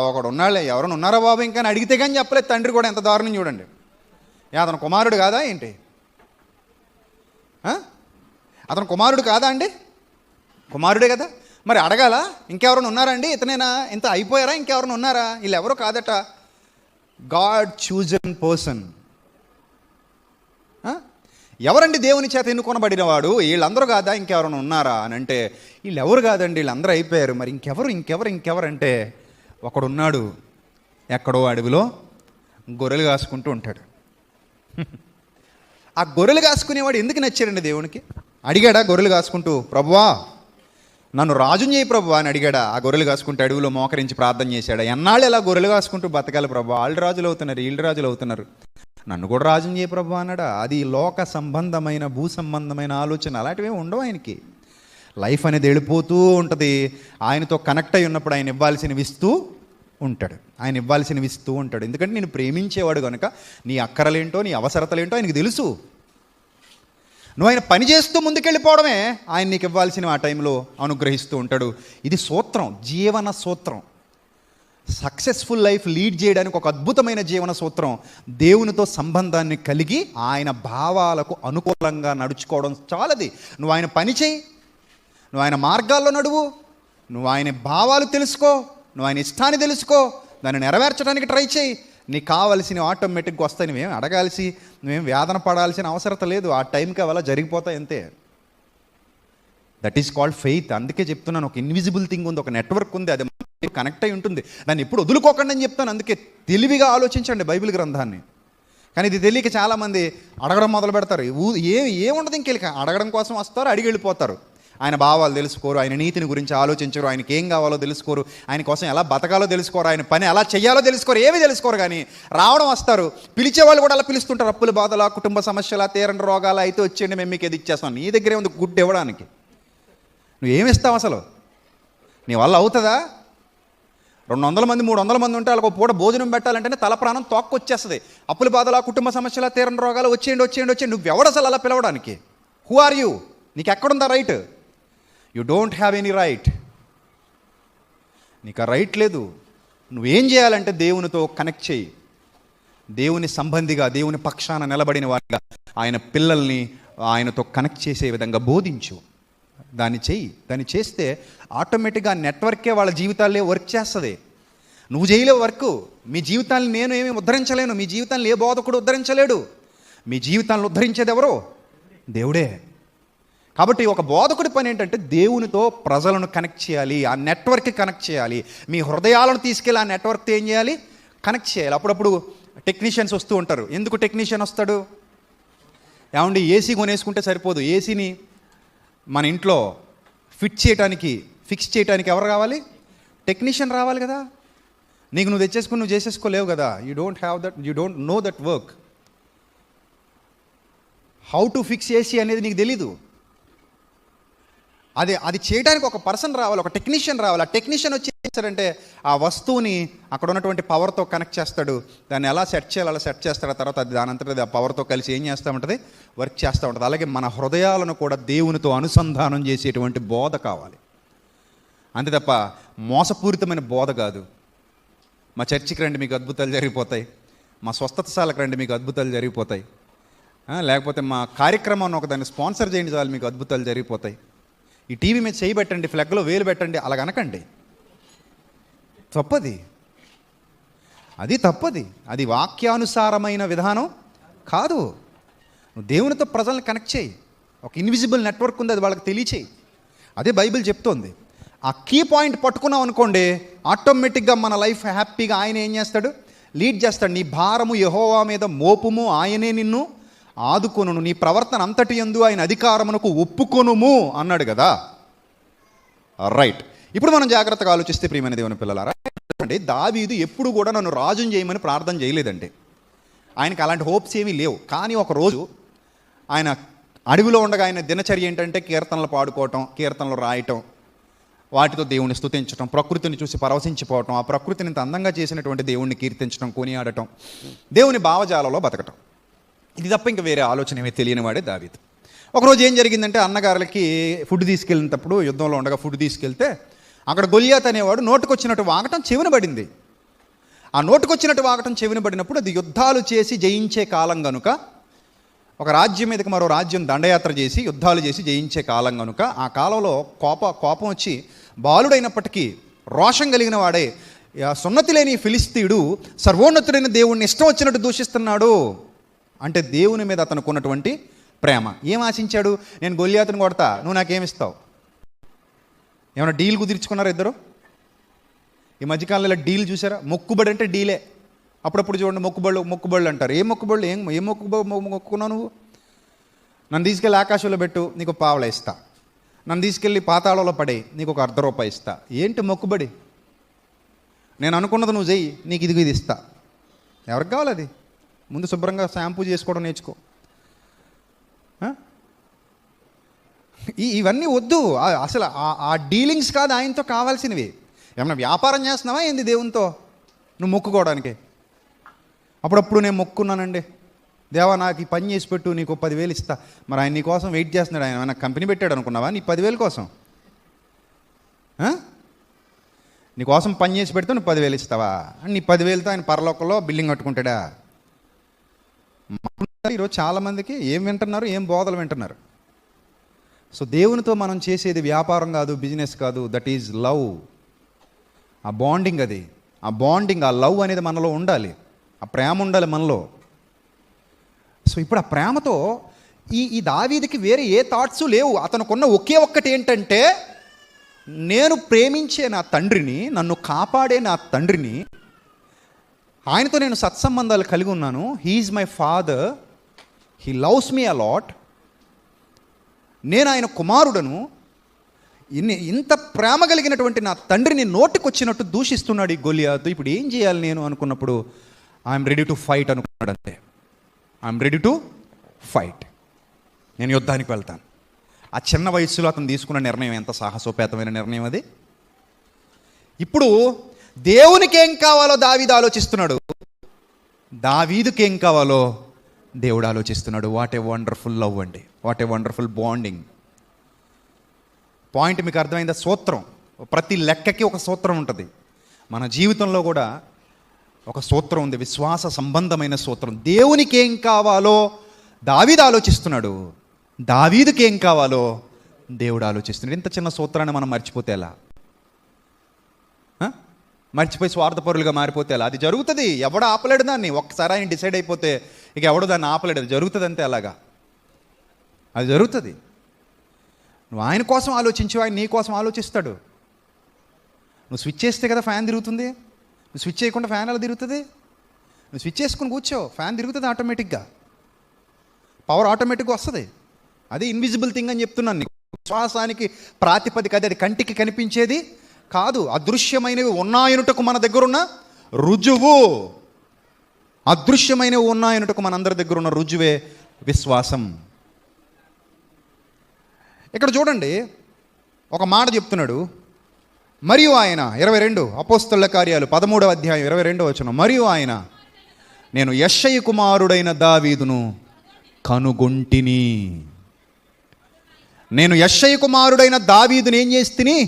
[SPEAKER 1] ఒకడు ఉన్నాళ్ళే, ఎవరైనా ఉన్నారా బాబు ఇంకా అని అడిగితే కానీ చెప్పలేదు. తండ్రి కూడా ఎంత దారుణం చూడండి. అతను కుమారుడు కాదా ఏంటి? అతను కుమారుడు కాదా అండి? కుమారుడే కదా. మరి అడగాల, ఇంకెవరైనా ఉన్నారా అండి, ఇతనేనా, ఇంత అయిపోయారా, ఇంకెవరైనా ఉన్నారా? వీళ్ళు ఎవరో కాదట, గాడ్ చూజన్ పర్సన్. ఎవరండి దేవుని చేత ఎన్నుకొనబడిన వాడు? వీళ్ళందరూ కాదా, ఇంకెవరైనా ఉన్నారా అని అంటే, వీళ్ళు ఎవరు కాదండి, వీళ్ళందరూ అయిపోయారు. మరి ఇంకెవరు అంటే, ఒకడున్నాడు ఎక్కడో అడవిలో గొర్రెలు కాసుకుంటూ ఉంటాడు. ఆ గొర్రెలు కాసుకునేవాడు ఎందుకు నచ్చాడండి దేవునికి? అడిగాడా గొర్రెలు కాసుకుంటూ, ప్రభువా నన్ను రాజుని చేయి ప్రభువా అని అడిగాడా? ఆ గొర్రెలు కాసుకుంటూ అడవిలో మోకరించి ప్రార్థన చేశాడా? ఎన్నాళ్ళు ఎలా గొర్రెలు కాసుకుంటూ బతకాలి ప్రభువా, వాళ్ళు రాజులు అవుతున్నారు, వీళ్ళు రాజులు అవుతున్నారు, నన్ను కూడా రాజుని చేయి ప్రభువా అన్నాడా? అది లోక సంబంధమైన, భూ సంబంధమైన ఆలోచన, అలాంటివి ఉండవు ఆయనకి. లైఫ్ అనేది వెళ్ళిపోతూ ఉంటుంది. ఆయనతో కనెక్ట్ అయి ఉన్నప్పుడు ఆయన ఇవ్వాల్సినవి ఇస్తూ ఉంటాడు. ఎందుకంటే నేను ప్రేమించేవాడు కనుక నీ అక్కరలేంటో, నీ అవసరతలేంటో ఆయనకు తెలుసు. నువ్వు ఆయన పని చేస్తూ ముందుకెళ్ళిపోవడమే ఆయన నీకు ఇవ్వాల్సిన ఆ టైంలో అనుగ్రహిస్తూ ఉంటాడు. ఇది సూత్రం, జీవన సూత్రం. సక్సెస్ఫుల్ లైఫ్ లీడ్ చేయడానికి ఒక అద్భుతమైన జీవన సూత్రం దేవునితో సంబంధాన్ని కలిగి ఆయన భావాలకు అనుకూలంగా నడుచుకోవడం చాలది. నువ్వు ఆయన పని చేయి, నువ్వు ఆయన మార్గాల్లో నడువు, నువ్వు ఆయన భావాలు తెలుసుకో, నువ్వు ఆయన ఇష్టాన్ని తెలుసుకో, దాన్ని నెరవేర్చడానికి ట్రై చేయి. నీకు కావాల్సినవి ఆటోమేటిక్గా వస్తాయి. నువ్వేం అడగాల్సి, నువ్వేం వేదన పడాల్సిన అవసరం లేదు. ఆ టైంకి అలా జరిగిపోతాయి అంతే. That is called faith. అందుకే చెప్తున్నాను, ఒక ఇన్విజిబుల్ థింగ్ ఉంది, ఒక నెట్వర్క్ ఉంది, అది కనెక్ట్ అయి ఉంటుంది. దాన్ని ఎప్పుడు వదులుకోకండి అని చెప్తాను. అందుకే తెలివిగా ఆలోచించండి బైబిల్ గ్రంథాన్ని. కానీ ఇది తెలియక చాలామంది అడగడం మొదలు పెడతారు. ఏముండదు, ఇంకెళ్ళి అడగడం కోసం వస్తారు, అడిగి వెళ్ళిపోతారు. ఆయన భావాలు తెలుసుకోరు, ఆయన నీతిని గురించి ఆలోచించరు, ఆయనకి ఏం కావాలో తెలుసుకోరు, ఆయన కోసం ఎలా బతకాలో తెలుసుకోరు, ఆయన పని ఎలా చేయాలో తెలుసుకోరు, ఏమీ తెలుసుకోరు. కానీ రావడం వస్తారు, పిలిచేవాళ్ళు కూడా అలా పిలుస్తుంటారు. అప్పుల బాధల, కుటుంబ సమస్యల, తీరని రోగాలు అయితే వచ్చేయండి, మేము మీకు ఇది ఇచ్చేస్తాం. నీ దగ్గరే ఉంది గుడ్డు ఇవ్వడానికి. నువ్వేమిస్తావు అసలు? నీ వల్ల అవుతుందా? 200 మంది 300 మంది ఉంటే వాళ్ళకు పూట భోజనం పెట్టాలంటేనే తల ప్రాణం తోక్కొచ్చేస్తుంది. అప్పుల బాధల, కుటుంబ సమస్యల, తీరని రోగాలు వచ్చేయండి. నువ్వెవడు అసలు అలా పిలవడానికి? Who are you? నీకు ఎక్కడుందా right? You don't have any right. నీకు ఆ రైట్ లేదు. నువ్వేం చేయాలంటే దేవునితో కనెక్ట్ చేయి, దేవుని సంబంధిగా, దేవుని పక్షాన నిలబడిన వారిగా ఆయన పిల్లల్ని ఆయనతో కనెక్ట్ చేసే విధంగా బోధించు. దాన్ని చెయ్యి. దాన్ని చేస్తే ఆటోమేటిక్గా నెట్వర్కే వాళ్ళ జీవితాల్లో వర్క్ చేస్తుంది. నువ్వు చేయలేవు వర్క్. మీ జీవితాన్ని నేను ఏమీ ఉద్ధరించలేను, మీ జీవితాన్ని ఏ బోధకుడు ఉద్ధరించలేడు. మీ జీవితాన్ని ఉద్ధరించేది ఎవరో? దేవుడే. కాబట్టి ఒక బోధకుడి పని ఏంటంటే దేవునితో ప్రజలను కనెక్ట్ చేయాలి, ఆ నెట్వర్క్కి కనెక్ట్ చేయాలి. మీ హృదయాలను తీసుకెళ్ళి ఆ నెట్వర్క్తో ఏం చేయాలి? కనెక్ట్ చేయాలి. అప్పుడప్పుడు టెక్నీషియన్స్ వస్తూ ఉంటారు. ఎందుకు టెక్నీషియన్ వస్తాడు? ఏమండి, ఏసీ కొనేసుకుంటే సరిపోదు. ఏసీని మన ఇంట్లో ఫిక్స్ చేయడానికి ఎవరు రావాలి? టెక్నీషియన్ రావాలి కదా. నీకు నువ్వు తెచ్చేసుకుని నువ్వు చేసేసుకోలేవు కదా. You don't know that work. How to fix AC అనేది నీకు తెలీదు. అది చేయడానికి ఒక పర్సన్ రావాలి, ఒక టెక్నీషియన్ రావాలి. ఆ టెక్నీషియన్ వచ్చి ఏం చేస్తాడంటే ఆ వస్తువుని అక్కడ ఉన్నటువంటి పవర్తో కనెక్ట్ చేస్తాడు. దాన్ని ఎలా సెట్ చేయాలి అలా సెట్ చేస్తాడు. ఆ తర్వాత అది దానంతటా ఆ పవర్తో కలిసి ఏం చేస్తూ ఉంటుంది? వర్క్ చేస్తూ ఉంటుంది. అలాగే మన హృదయాలను కూడా దేవునితో అనుసంధానం చేసేటువంటి బోధ కావాలి. అంతే తప్ప మోసపూరితమైన బోధ కాదు. మా చర్చికి రండి మీకు అద్భుతాలు జరిగిపోతాయి, మా స్వస్థతశాలకు రండి మీకు అద్భుతాలు జరిగిపోతాయి, లేకపోతే మా కార్యక్రమాన్ని ఒకదాన్ని స్పాన్సర్ చేయండి చాలు మీకు అద్భుతాలు జరిగిపోతాయి, ఈ టీవీ మీద చేయి పెట్టండి, ఫ్లెగ్లో వేలు పెట్టండి, అలాగనకండి. తప్పది, అది తప్పది. అది వాక్యానుసారమైన విధానం కాదు. నువ్వు దేవునితో ప్రజల్ని కనెక్ట్ చేయి. ఒక ఇన్విజిబుల్ నెట్వర్క్ ఉంది, అది వాళ్ళకి తెలియచేయి. అదే బైబిల్ చెప్తోంది. ఆ కీ పాయింట్ పట్టుకున్నాం అనుకోండి, ఆటోమేటిక్గా మన లైఫ్ హ్యాపీగా ఆయన ఏం చేస్తాడు? లీడ్ చేస్తాడు. నీ భారము యెహోవా మీద మోపుము, ఆయనే నిన్ను ఆదుకొనును, నీ ప్రవర్తన అంతటి యందు ఆయన అధికారమునకు ఒప్పుకొనుము అన్నాడు కదా. రైట్. ఇప్పుడు మనం జాగ్రత్తగా ఆలోచిస్తే ప్రియమైన దేవుని పిల్లలారా, అంటే దావీదు ఎప్పుడు కూడా నన్ను రాజుని చేయమని ప్రార్థన చేయలేదండి. ఆయనకి అలాంటి హోప్స్ ఏమీ లేవు. కానీ ఒకరోజు ఆయన అడవిలో ఉండగా ఆయన దినచర్య ఏంటంటే కీర్తనలు పాడుకోవటం, కీర్తనలు రాయటం, వాటితో దేవుని స్తుతించటం, ప్రకృతిని చూసి పరవశించిపోవటం, ఆ ప్రకృతిని ఇంత అందంగా చేసినటువంటి దేవుణ్ణి కీర్తించడం, కొనియాడటం, దేవుని భావజాలలో బతకటం. ఇది తప్ప ఇంకా వేరే ఆలోచన ఏమీ తెలియని వాడే దావీదు. ఒకరోజు ఏం జరిగిందంటే అన్నగారులకి ఫుడ్ తీసుకెళ్ళినప్పుడు, యుద్ధంలో ఉండగా ఫుడ్ తీసుకెళ్తే అక్కడ గొలియాత్ అనేవాడు నోటుకొచ్చినట్టు వాగటం చెవిన పడింది. ఆ నోటుకొచ్చినట్టు వాగటం చెవిన పడినప్పుడు అది యుద్ధాలు చేసి జయించే కాలం కనుక, ఒక రాజ్యం మీదకి మరో రాజ్యం దండయాత్ర చేసి యుద్ధాలు చేసి జయించే కాలం కనుక, ఆ కాలంలో కోపం వచ్చి బాలుడైనప్పటికీ రోషం కలిగిన వాడే సున్నతి లేని ఫిలిస్తీయుడు సర్వోన్నతుడైన దేవుణ్ణి ఇష్టం వచ్చినట్టు దూషిస్తున్నాడు. అంటే దేవుని మీద అతనికి ఉన్నటువంటి ప్రేమ. ఏం ఆశించాడు? నేను గొలియాతుని కొడతా, నువ్వు నాకేమిస్తావు? ఏమైనా డీల్ కుదిర్చుకున్నారా ఇద్దరు? ఈ మధ్యకాలంలో డీల్ చూసారా? మొక్కుబడి అంటే డీలే. అప్పుడప్పుడు చూడండి మొక్కుబళ్ళు అంటారు. ఏం మొక్కుకున్నావు నువ్వు? నన్ను తీసుకెళ్ళి ఆకాశంలో పెట్టు, నీకు పావలా ఇస్తా. నన్ను తీసుకెళ్ళి పాతాళంలో పడే, నీకు ఒక ₹1 ఇస్తా. ఏంటి మొక్కుబడి? నేను అనుకున్నది నువ్వు చెయ్యి, నీకు ఇది ఇస్తా. ఎవరికి కావాలి అది? ముందు శుభ్రంగా షాంపూ చేసుకోవడం నేర్చుకో. ఇవన్నీ వద్దు. అసలు ఆ డీలింగ్స్ కాదు ఆయనతో కావాల్సినవి. ఏమన్నా వ్యాపారం చేస్తున్నావా ఏంది దేవునితో నువ్వు మొక్కుకోవడానికి? అప్పుడప్పుడు నేను మొక్కున్నానండి, దేవా నాకు ఈ పని చేసి పెట్టు, నీకు 10,000 ఇస్తా. మరి ఆయన నీ కోసం వెయిట్ చేస్తున్నాడు. ఆయన ఏమైనా కంపెనీ పెట్టాడు అనుకున్నావా నీ 10,000 కోసం? నీకోసం పని చేసి పెడితే నువ్వు 10,000 ఇస్తావా? నీ 10,000తో ఆయన పరలోకంలో బిల్డింగ్ కట్టుకుంటాడా? ఈరోజు చాలామందికి ఏం వింటున్నారు, ఏం బోధలు వింటున్నారు. సో దేవునితో మనం చేసేది వ్యాపారం కాదు, బిజినెస్ కాదు, దట్ ఈజ్ లవ్. ఆ బాండింగ్, అది ఆ బాండింగ్, ఆ లవ్ అనేది మనలో ఉండాలి, ఆ ప్రేమ ఉండాలి మనలో. సో ఇప్పుడు ఆ ప్రేమతో ఈ దావీదుకి వేరే ఏ థాట్స్ లేవు. అతనుకున్న ఒకే ఒక్కటి ఏంటంటే, నేను ప్రేమించే నా తండ్రిని, నన్ను కాపాడే నా తండ్రిని, ఆయనతో నేను సత్సంబంధాలు కలిగి ఉన్నాను. He is my father, he loves me a lot, నేను ఆయన కుమారుడను. ఇంత ప్రేమ కలిగినటువంటి నా తండ్రిని నోటికొచ్చినట్టు దూషిస్తున్నాడు ఈ గొలియాతు. ఇప్పుడు ఏం చేయాలి నేను అనుకున్నప్పుడు, ఐఎమ్ రెడీ టు ఫైట్ అనుకున్నాడు. అంతే, ఐఎమ్ రెడీ టు ఫైట్, నేను యుద్ధానికి వెళ్తాను. ఆ చిన్న వయస్సులో అతను తీసుకున్న నిర్ణయం ఎంత సాహసోపేతమైన నిర్ణయం అది. ఇప్పుడు దేవునికి ఏం కావాలో దావీదు ఆలోచిస్తున్నాడు, దావీదుకి ఏం కావాలో దేవుడు ఆలోచిస్తున్నాడు. వాట్ ఏ వండర్ఫుల్ లవ్ అండి, what a wonderful bonding. Point మీకు అర్థమైందా? సూత్రం, ప్రతి లెక్కకి ఒక సూత్రం ఉంటుంది. మన జీవితంలో కూడా ఒక సూత్రం ఉంది, విశ్వాస సంబంధమైన సూత్రం. దేవునికి ఏం కావాలో దావీదు ఆలోచిస్తున్నాడు, దావీదుకి ఏం కావాలో దేవుడు ఆలోచిస్తున్నాడు. ఇంత చిన్న సూత్రాన్ని మనం మర్చిపోతే ఎలా? మర్చిపోయి స్వార్థపరులుగా మారిపోతే ఎలా? అది జరుగుతుంది, ఎవడు ఆపలేడు దాన్ని. ఒక్కసారి ఆయన డిసైడ్ అయిపోతే ఇక ఎవడు దాన్ని ఆపలేడు. అది జరుగుతుంది అంతే, అలాగా అది జరుగుతుంది. నువ్వు ఆయన కోసం ఆలోచించు, ఆయన నీ కోసం ఆలోచిస్తాడు. నువ్వు స్విచ్ చేస్తే కదా ఫ్యాన్ తిరుగుతుంది, నువ్వు స్విచ్ చేయకుండా ఫ్యాన్ ఎలా తిరుగుతుంది? నువ్వు స్విచ్ చేసుకుని కూర్చో, ఫ్యాన్ తిరుగుతుంది ఆటోమేటిక్గా, పవర్ ఆటోమేటిక్గా వస్తుంది. అది ఇన్విజిబుల్ థింగ్ అని చెప్తున్నాను నీకు. విశ్వాసానికి ప్రాతిపదిక అది, అది కంటికి కనిపించేది కాదు, అదృశ్యమైనవి ఉన్నాయనుటకు మన దగ్గరున్న రుజువు. అదృశ్యమైనవి ఉన్నాయనుటకు మనందరి దగ్గర ఉన్న రుజువే విశ్వాసం. ఇక్కడ చూడండి, ఒక మాట చెప్తున్నాడు. మరియు ఆయన 22 అపోస్తలుల కార్యాలు 13వ అధ్యాయం 22వ వచనం. మరియు ఆయన, నేను యెషయి కుమారుడైన దావీదును కనుగొంటిని. నేను యెషయి కుమారుడైన దావీదుని ఏం చేస్తిని?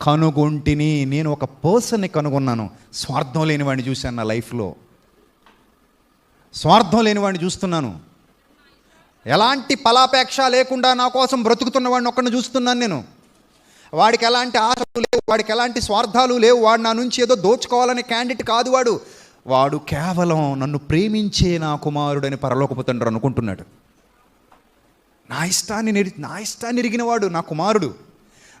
[SPEAKER 1] కనుగొంటిని. నేను ఒక పర్సన్ని కనుగొన్నాను. స్వార్థం లేని వాడిని చూశాను నా లైఫ్లో, స్వార్థం లేని వాడిని చూస్తున్నాను. ఎలాంటి ఫలాపేక్ష లేకుండా నా కోసం బ్రతుకుతున్న వాడిని ఒక్కడిని చూస్తున్నాను నేను. వాడికి ఎలాంటి ఆశలు లేవు, వాడికి ఎలాంటి స్వార్థాలు లేవు. వాడు నా నుంచి ఏదో దోచుకోవాలనే క్యాండిడేట్ కాదు. వాడు కేవలం నన్ను ప్రేమించే నా కుమారుడని పరలోకపు తండ్రి అనుకుంటున్నాడు. నా ఇష్టాన్ని ఎరిగినవాడు నా కుమారుడు,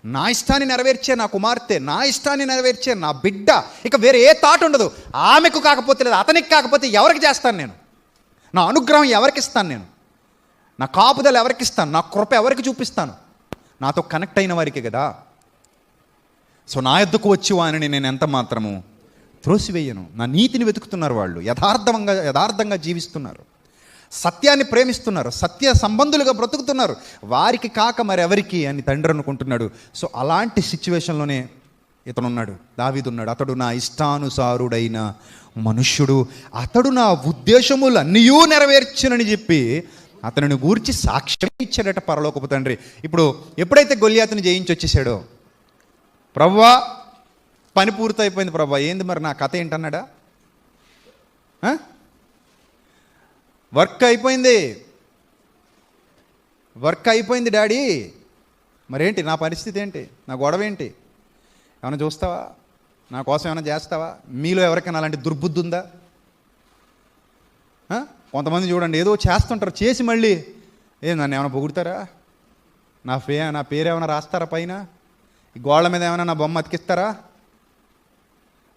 [SPEAKER 1] నా ఇష్టాన్ని నెరవేర్చే నా కుమార్తె, నా ఇష్టాన్ని నెరవేర్చే నా బిడ్డ. ఇక వేరే ఏ థాట్ ఉండదు. ఆమెకు కాకపోతే లేదు, అతనికి కాకపోతే ఎవరికి చేస్తాను నేను? నా అనుగ్రహం ఎవరికి ఇస్తాను నేను? నా కాపుదల ఎవరికి ఇస్తాను? నా కృప ఎవరికి చూపిస్తాను? నాతో కనెక్ట్ అయిన వారికి కదా. సో నా యొద్దకు వచ్చి వారిని నేను ఎంత మాత్రము త్రోసివేయను. నా నీతిని వెతుకుతున్నారు వాళ్ళు, యథార్థంగా జీవిస్తున్నారు, సత్యాన్ని ప్రేమిస్తున్నారు, సత్య సంబంధులుగా బ్రతుకుతున్నారు. వారికి కాక మరెవరికి అని తండ్రి అనుకుంటున్నాడు. సో అలాంటి సిచ్యువేషన్లోనే ఇతనున్నాడు, దావీదు ఉన్నాడు. అతడు నా ఇష్టానుసారుడైన మనుష్యుడు, అతడు నా ఉద్దేశములన్నీ నెరవేర్చునని చెప్పి అతనిని గూర్చి సాక్ష్యం ఇచ్చాడట పరలోకపు తండ్రి. ఇప్పుడు ఎప్పుడైతే గొలియాతుని జయించి వచ్చేసాడో, ప్రభువా పని పూర్తయిపోయింది ప్రభువా, ఏంది మరి నా కథ ఏంటన్నాడా? వర్క్ అయిపోయింది డాడీ, మరేంటి నా పరిస్థితి ఏంటి, నా గొడవ ఏంటి? ఏమైనా చూస్తావా, నా కోసం ఏమైనా చేస్తావా? మీలో ఎవరికైనా అలాంటి దుర్బుద్ధి ఉందా? కొంతమంది చూడండి ఏదో చేస్తుంటారు, చేసి మళ్ళీ నన్ను ఏమైనా పొగుడతారా, నా పేరు ఏమైనా రాస్తారా, పైన ఈ గోళ్ళ మీద ఏమైనా నా బొమ్మ అతికిస్తారా?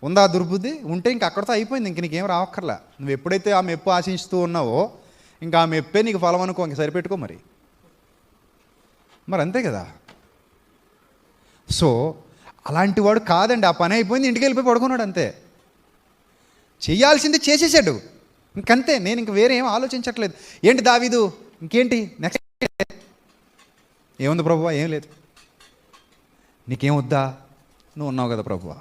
[SPEAKER 1] ఉందా దుర్బుద్ధి? ఉంటే ఇంక అక్కడితో అయిపోయింది, ఇంక నీకేం రావక్కర్లా. నువ్వు ఎప్పుడైతే ఆ మెప్పు ఆశిస్తూ ఉన్నావో ఇంకా ఆ మెప్పే నీకు ఫలం అనుకో, ఇంక సరిపెట్టుకో మరి అంతే కదా. సో అలాంటి వాడు కాదండి. ఆ పని అయిపోయింది, ఇంటికి వెళ్ళిపోయి పడుకున్నాడు అంతే. చేయాల్సింది చేసేసాడు, ఇంకంతే. నేను ఇంక వేరే ఏం ఆలోచించట్లేదు. ఏంటి దావీదు, ఇంకేంటి నెక్స్ట్? ఏముంది ప్రభువా? ఏం లేదు. నీకేం వద్దా? నువ్వు ఉన్నావు కదా ప్రభువా.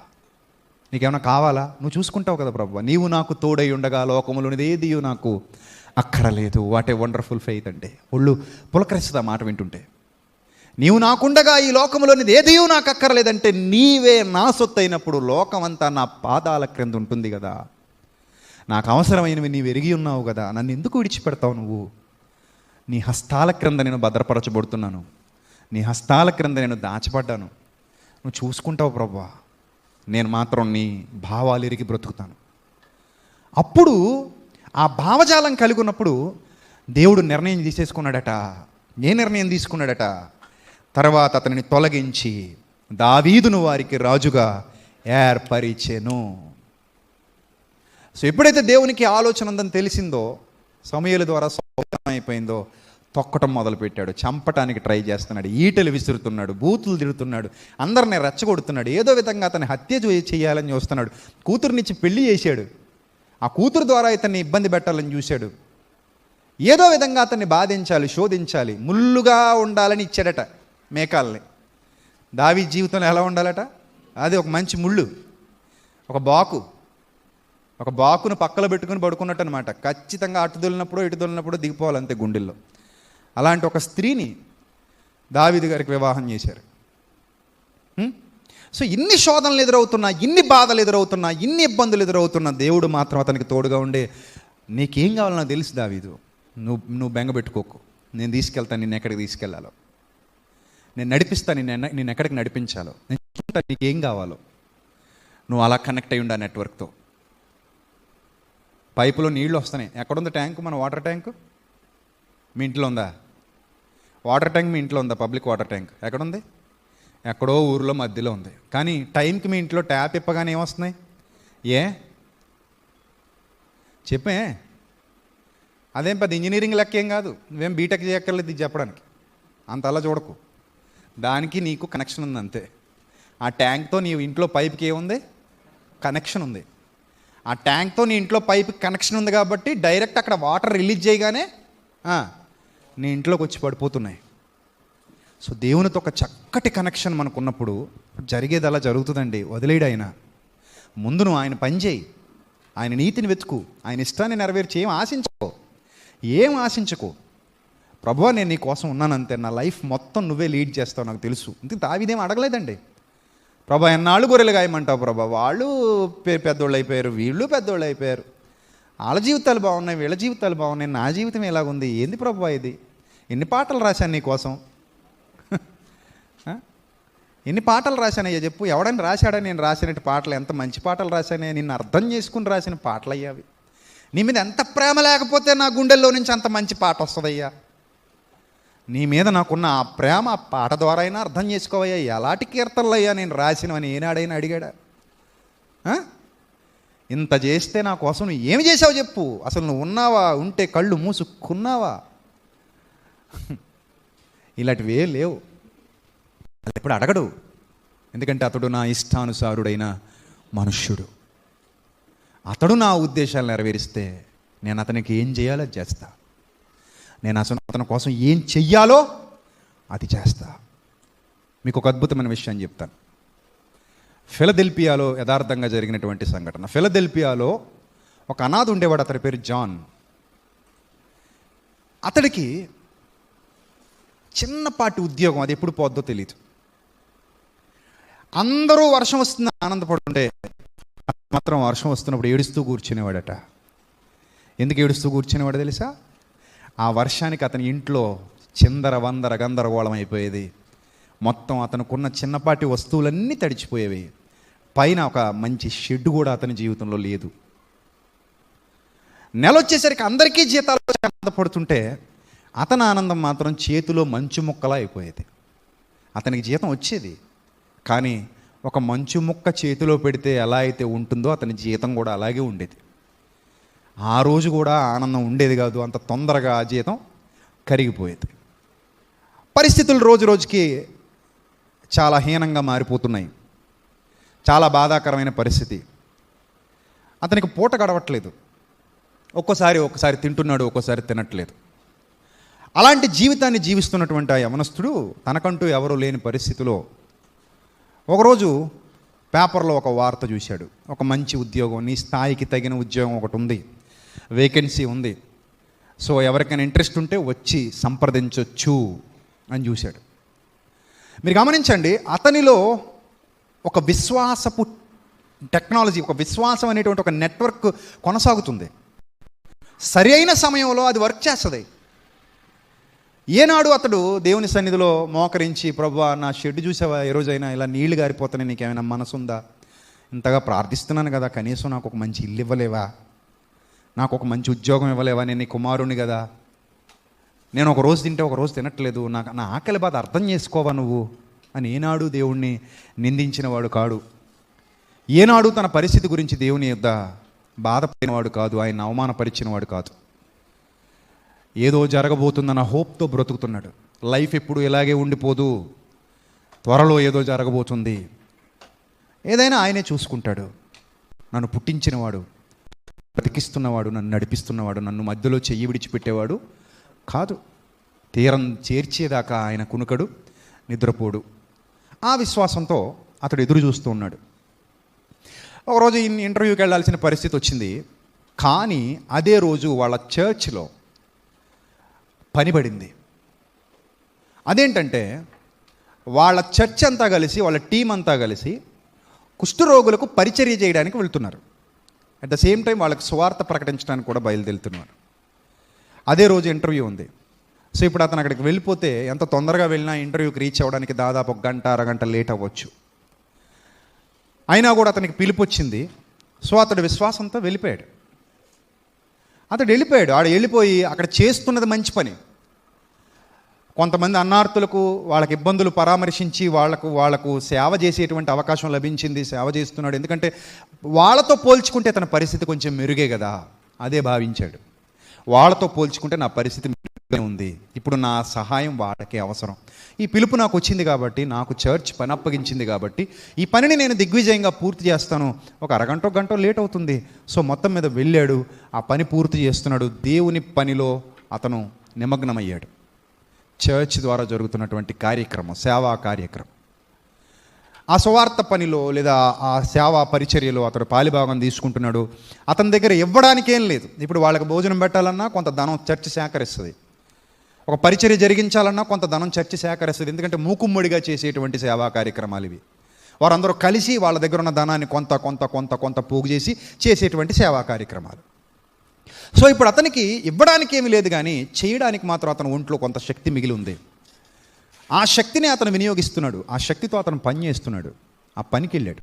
[SPEAKER 1] నీకేమైనా కావాలా? నువ్వు చూసుకుంటావు కదా ప్రభువా. నీవు నాకు తోడై ఉండగా లోకములోనిది ఏది నాకు అక్కరలేదు. వాట్ ఏ వండర్ఫుల్ ఫెయిత్ అంటే ఒళ్ళు పులకరిస్తుంది ఆ మాట వింటుంటే. నీవు నాకుండగా ఈ లోకంలోనిది ఏదియూ నాకు అక్కర్లేదంటే నీవే నా సొత్తు అయినప్పుడు లోకమంతా నా పాదాల క్రింద ఉంటుంది కదా. నాకు అవసరమైనవి నీవు ఎరిగి ఉన్నావు కదా, నన్ను ఎందుకు విడిచిపెడతావు నువ్వు? నీ హస్తాల క్రింద నేను భద్రపరచబడుతున్నాను, నీ హస్తాల క్రింద నేను దాచబడ్డాను, నువ్వు చూసుకుంటావు ప్రభువా, నేను మాత్రం నీ భావాలు ఎరిగి బ్రతుకుతాను. అప్పుడు ఆ భావజాలం కలిగి ఉన్నప్పుడు దేవుడు నిర్ణయం తీసేసుకున్నాడట. ఏ నిర్ణయం తీసుకున్నాడట? తర్వాత అతనిని తొలగించి దావీదును వారికి రాజుగా ఏర్పరిచెను. సో ఎప్పుడైతే దేవునికి ఆలోచన ఉందని తెలిసిందో, సమూయేలు ద్వారా అయిపోయిందో, తొక్కటం మొదలుపెట్టాడు, చంపటానికి ట్రై చేస్తున్నాడు, ఈటలు విసురుతున్నాడు, బూతులు తిడుతున్నాడు, అందరిని రెచ్చగొడుతున్నాడు, ఏదో విధంగా అతన్ని హత్య చేయాలని చూస్తున్నాడు. కూతురునిచ్చి పెళ్లి చేశాడు, ఆ కూతురు ద్వారా ఇతన్ని ఇబ్బంది పెట్టాలని చూశాడు. ఏదో విధంగా అతన్ని బాధించాలి, శోధించాలి, ముల్లుగా ఉండాలని ఇచ్చాడట మేకాల్ని. దావీదు జీవితంలో ఎలా ఉండాలట? అది ఒక మంచి ముళ్ళు, ఒక బాకును పక్కలో పెట్టుకుని పడుకున్నట్టు అనమాట. ఖచ్చితంగా అటు దొలినప్పుడు ఇటు దొలినప్పుడు దిగిపోవాలి అంతే గుండెల్లో. అలాంటి ఒక స్త్రీని దావీదు గారికి వివాహం చేశారు. సో ఇన్ని శోధనలు ఎదురవుతున్నా, ఇన్ని బాధలు ఎదురవుతున్నా, ఇన్ని ఇబ్బందులు ఎదురవుతున్నా, దేవుడు మాత్రం అతనికి తోడుగా ఉండే, నీకేం కావాలో నాకు తెలుసు దావీదు, నువ్వు బెంగ పెట్టుకోకు, నేను తీసుకెళ్తాను, నిన్ను ఎక్కడికి తీసుకెళ్లాలో, నేను నడిపిస్తాను, నేను ఎక్కడికి నడిపించాలో, నేను చూసుకుంటాను, నీకేం కావాలో. నువ్వు అలా కనెక్ట్ అయ్యి ఉండా నెట్వర్క్తో. పైపులో నీళ్ళు వస్తున్నాయి. ఎక్కడుంది ట్యాంకు? మన వాటర్ ట్యాంకు మీ ఇంట్లో ఉందా? వాటర్ ట్యాంక్ మీ ఇంట్లో ఉందా? పబ్లిక్ వాటర్ ట్యాంక్ ఎక్కడుంది? ఎక్కడో ఊరిలో మధ్యలో ఉంది. కానీ టైంకి మీ ఇంట్లో ట్యాప్ ఇప్పగానే ఏమొస్తున్నాయి? చెప్పే, అదేం పెద్ద ఇంజనీరింగ్ లెక్క ఏం కాదు, నువ్వేం బీటెక్ చేయక్కర్లేదు ఇది చెప్పడానికి, అంత అలా చూడకు. దానికి నీకు కనెక్షన్ ఉంది అంతే. ఆ ట్యాంక్తో నీ ఇంట్లో పైప్కి ఏముంది? కనెక్షన్ ఉంది. ఆ ట్యాంక్తో నీ ఇంట్లో పైప్కి కనెక్షన్ ఉంది కాబట్టి డైరెక్ట్ అక్కడ వాటర్ రిలీజ్ చేయగానే నీ ఇంట్లోకి వచ్చి పడిపోతున్నాయి. సో దేవునితో ఒక చక్కటి కనెక్షన్ మనకు ఉన్నప్పుడు జరిగేది అలా జరుగుతుందండి. వదిలేడు ఆయన. ముందు నువ్వు ఆయన పని చేయి, ఆయన నీతిని వెతుకు, ఆయన ఇష్టాన్ని నెరవేర్చి ఏం ఆశించకు. ప్రభువా నేను నీ కోసం ఉన్నానంతే, నా లైఫ్ మొత్తం నువ్వే లీడ్ చేస్తావు నాకు తెలుసు. ఇందుకు దావీదేం అడగలేదండి. ప్రభా ఎన్నాళ్ళు గొర్రెలు గాయమంటావు ప్రభా, వాళ్ళు పెద్దోళ్ళు అయిపోయారు, వీళ్ళు పెద్దోళ్ళు అయిపోయారు, వాళ్ళ జీవితాలు బాగున్నాయి, వీళ్ళ జీవితాలు బాగున్నాయి, నా జీవితం ఎలాగుంది, ఏంది ప్రభా ఇది? ఎన్ని పాటలు రాశాను నీ కోసం, ఎన్ని పాటలు రాశానయ్యా చెప్పు. ఎవడని రాశాడని నేను రాసినట్టు పాటలు, ఎంత మంచి పాటలు రాశానే, నిన్ను అర్థం చేసుకుని రాసిన పాటలు అయ్యావి. నీ మీద ఎంత ప్రేమ లేకపోతే నా గుండెల్లో నుంచి అంత మంచి పాట వస్తుందయ్యా. నీ మీద నాకున్న ఆ ప్రేమ ఆ పాట ద్వారా అయినా అర్థం చేసుకోవయ్యా. ఎలాంటి కీర్తనలు అయ్యా నేను రాసినవని ఏనాడైనా అడిగాడా? ఇంత చేస్తే నా కోసం నువ్వు ఏమి చేసావు చెప్పు. అసలు నువ్వు ఉన్నావా? ఉంటే కళ్ళు మూసుకున్నావా? ఇలాంటివే లేవు. అది ఎప్పుడు అడగడు. ఎందుకంటే అతడు నా ఇష్టానుసారుడైన మనుష్యుడు. అతడు నా ఉద్దేశాలు నెరవేరిస్తే నేను అతనికి ఏం చేయాలో అది చేస్తా. నేను అసలు అతని కోసం ఏం చెయ్యాలో అది చేస్తా. మీకు ఒక అద్భుతమైన విషయం చెప్తాను. ఫిలదెల్ఫియాలో యథార్థంగా జరిగినటువంటి సంఘటన. ఫిలదెల్ఫియాలో ఒక అనాథ ఉండేవాడు, అతని పేరు జాన్. అతడికి చిన్నపాటి ఉద్యోగం, అది ఎప్పుడు పోద్దో తెలియదు. అందరూ వర్షం వస్తుంది ఆనందపడుతుంటే మాత్రం వర్షం వస్తున్నప్పుడు ఏడుస్తూ కూర్చునేవాడట. ఎందుకు ఏడుస్తూ కూర్చునేవాడు తెలుసా? ఆ వర్షానికి అతని ఇంట్లో చిందర వందర గందరగోళం అయిపోయేది. మొత్తం అతనుకున్న చిన్నపాటి వస్తువులన్నీ తడిచిపోయేవి. పైన ఒక మంచి షెడ్ కూడా అతని జీవితంలో లేదు. నెల వచ్చేసరికి అందరికీ జీతాలు ఆనందపడుతుంటే అతని ఆనందం మాత్రం చేతిలో మంచు ముక్కలా అయిపోయేది. అతనికి జీతం వచ్చేది, కానీ ఒక మంచు ముక్క చేతిలో పెడితే ఎలా అయితే ఉంటుందో అతని జీతం కూడా అలాగే ఉండేది. ఆ రోజు కూడా ఆనందం ఉండేది కాదు, అంత తొందరగా ఆ జీతం కరిగిపోయేది. పరిస్థితులు రోజు రోజుకి చాలా హీనంగా మారిపోతున్నాయి. చాలా బాధాకరమైన పరిస్థితి. అతనికి పూట గడవట్లేదు. ఒక్కోసారి తింటున్నాడు, ఒక్కోసారి తినట్లేదు. అలాంటి జీవితాన్ని జీవిస్తున్నటువంటి ఆ యవనస్తుడు తనకంటూ ఎవరూ లేని పరిస్థితిలో ఒకరోజు పేపర్లో ఒక వార్త చూశాడు. ఒక మంచి ఉద్యోగం, నీ స్థాయికి తగిన ఉద్యోగం ఒకటి ఉంది, వేకెన్సీ ఉంది, సో ఎవరికైనా ఇంట్రెస్ట్ ఉంటే వచ్చి సంప్రదించవచ్చు అని చూశాడు. మీరు గమనించండి, అతనిలో ఒక విశ్వాసపు టెక్నాలజీ, ఒక విశ్వాసం అనేటువంటి ఒక నెట్వర్క్ కొనసాగుతుంది. సరి అయిన సమయంలో అది వర్క్ చేస్తుంది. ఏనాడు అతడు దేవుని సన్నిధిలో మోకరించి, ప్రభువా నా షెడ్ చూసావా, ఏ రోజైనా ఇలా నీళ్లు గారిపోతున్నాయి, నీకేమైనా మనసు ఉందా, ఇంతగా ప్రార్థిస్తున్నాను కదా, కనీసం నాకు ఒక మంచి ఇల్లు ఇవ్వలేవా, నాకు ఒక మంచి ఉద్యోగం ఇవ్వలేవా, నేను నీ కుమారుణ్ణి కదా, నేను ఒక రోజు తింటే ఒక రోజు తినట్లేదు, నా ఆకలి బాధ అర్థం చేసుకోవా నువ్వు అని ఏనాడు దేవుణ్ణి నిందించినవాడు కాడు. ఏనాడు తన పరిస్థితి గురించి దేవుని యొద్ద బాధపడినవాడు కాదు, ఆయన అవమానపరిచినవాడు కాదు. ఏదో జరగబోతుందన్న హోప్తో బ్రతుకుతున్నాడు. లైఫ్ ఎప్పుడు ఇలాగే ఉండిపోదు, త్వరలో ఏదో జరగబోతుంది, ఏదైనా ఆయనే చూసుకుంటాడు. నన్ను పుట్టించినవాడు, బ్రతికిస్తున్నవాడు, నన్ను నడిపిస్తున్నవాడు, నన్ను మధ్యలో చెయ్యి విడిచిపెట్టేవాడు కాదు. తీరం చేర్చేదాకా ఆయన కునుకడు, నిద్రపోడు. ఆ విశ్వాసంతో అతడు ఎదురు చూస్తూ ఉన్నాడు. ఒకరోజు ఇంటర్వ్యూకి వెళ్ళాల్సిన పరిస్థితి వచ్చింది. కానీ అదే రోజు వాళ్ళ చర్చ్లో పని పడింది. అదేంటంటే వాళ్ళ చర్చ్ అంతా కలిసి, వాళ్ళ టీం అంతా కలిసి కుష్ఠరోగులకు పరిచర్య చేయడానికి వెళ్తున్నారు. అట్ ద సేమ్ టైం వాళ్ళకి సువార్త ప్రకటించడానికి కూడా బయలుదేరుతున్నారు. అదే రోజు ఇంటర్వ్యూ ఉంది. సో ఇప్పుడు అతను అక్కడికి వెళ్ళిపోతే ఎంత తొందరగా వెళ్ళినా ఇంటర్వ్యూకి రీచ్ అవ్వడానికి దాదాపు 1 గంట అరగంట లేట్ అవ్వచ్చు. అయినా కూడా అతనికి పిలుపు వచ్చింది. సో అతడు విశ్వాసంతో వెళ్ళిపోయాడు. ఆడ వెళ్ళిపోయి అక్కడ చేస్తున్నది మంచి పని. కొంతమంది అన్నార్తులకు వాళ్ళకి ఇబ్బందులు పరామర్శించి వాళ్లకు సేవ చేసేటువంటి అవకాశం లభించింది, సేవ చేస్తున్నాడు. ఎందుకంటే వాళ్ళతో పోల్చుకుంటే తన పరిస్థితి కొంచెం మెరుగే కదా, అదే భావించాడు. వాళ్ళతో పోల్చుకుంటే నా పరిస్థితి మెరుగే ఉంది, ఇప్పుడు నా సహాయం వాళ్ళకే అవసరం. ఈ పిలుపు నాకు వచ్చింది కాబట్టి, నాకు చర్చ్ పని అప్పగించింది కాబట్టి ఈ పనిని నేను దిగ్విజయంగా పూర్తి చేస్తాను. ఒక అరగంట గంట లేట్ అవుతుంది. సో మొత్తం మీద వెళ్ళాడు, ఆ పని పూర్తి చేస్తున్నాడు. దేవుని పనిలో అతను నిమగ్నమయ్యాడు. చర్చ్ ద్వారా జరుగుతున్నటువంటి కార్యక్రమం, సేవా కార్యక్రమం, ఆ సువార్త పనిలో లేదా ఆ సేవా పరిచర్యలో అతడు పాలిభాగం తీసుకుంటున్నాడు. అతని దగ్గర ఇవ్వడానికేం లేదు. ఇప్పుడు వాళ్ళకి భోజనం పెట్టాలన్నా కొంత ధనం చర్చ్ సేకరిస్తుంది, ఒక పరిచర్య జరిగించాలన్నా కొంత ధనం చర్చ్ సేకరిస్తుంది. ఎందుకంటే మూకుమ్మడిగా చేసేటువంటి సేవా కార్యక్రమాలు ఇవి. వారందరూ కలిసి వాళ్ళ దగ్గర ఉన్న ధనాన్ని కొంత కొంత కొంత కొంత పోగు చేసి చేసేటువంటి సేవా కార్యక్రమాలు. సో ఇప్పుడు అతనికి ఇవ్వడానికి ఏమీ లేదు, కానీ చేయడానికి మాత్రం అతని ఒంట్లో కొంత శక్తి మిగిలి ఉంది. ఆ శక్తిని అతను వినియోగిస్తున్నాడు. ఆ శక్తితో అతను పని చేస్తున్నాడు. ఆ పనికి వెళ్ళాడు.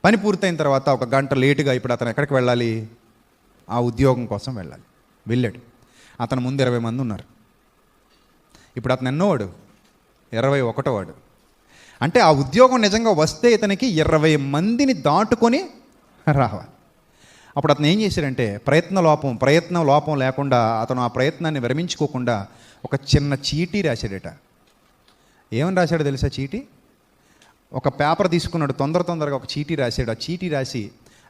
[SPEAKER 1] పని పూర్తయిన తర్వాత 1 గంట లేటుగా ఇప్పుడు అతను ఎక్కడికి వెళ్ళాలి, ఆ ఉద్యోగం కోసం వెళ్ళాలి. వెళ్ళాడు. అతను ముందు 20 మంది ఉన్నారు. ఇప్పుడు అతను ఎన్నోవాడు, 21వ వాడు. అంటే ఆ ఉద్యోగం నిజంగా వస్తే ఇతనికి 20 మందిని దాటుకొని రావాలి. అప్పుడు అతను ఏం చేశాడంటే ప్రయత్నం లోపం లేకుండా అతను ఆ ప్రయత్నాన్ని విరమించుకోకుండా ఒక చిన్న చీటీ రాశాడట. ఏమని రాశాడో తెలుసా? చీటీ, ఒక పేపర్ తీసుకున్నాడు, తొందరగా ఒక చీటీ రాశాడు. ఆ చీటీ రాసి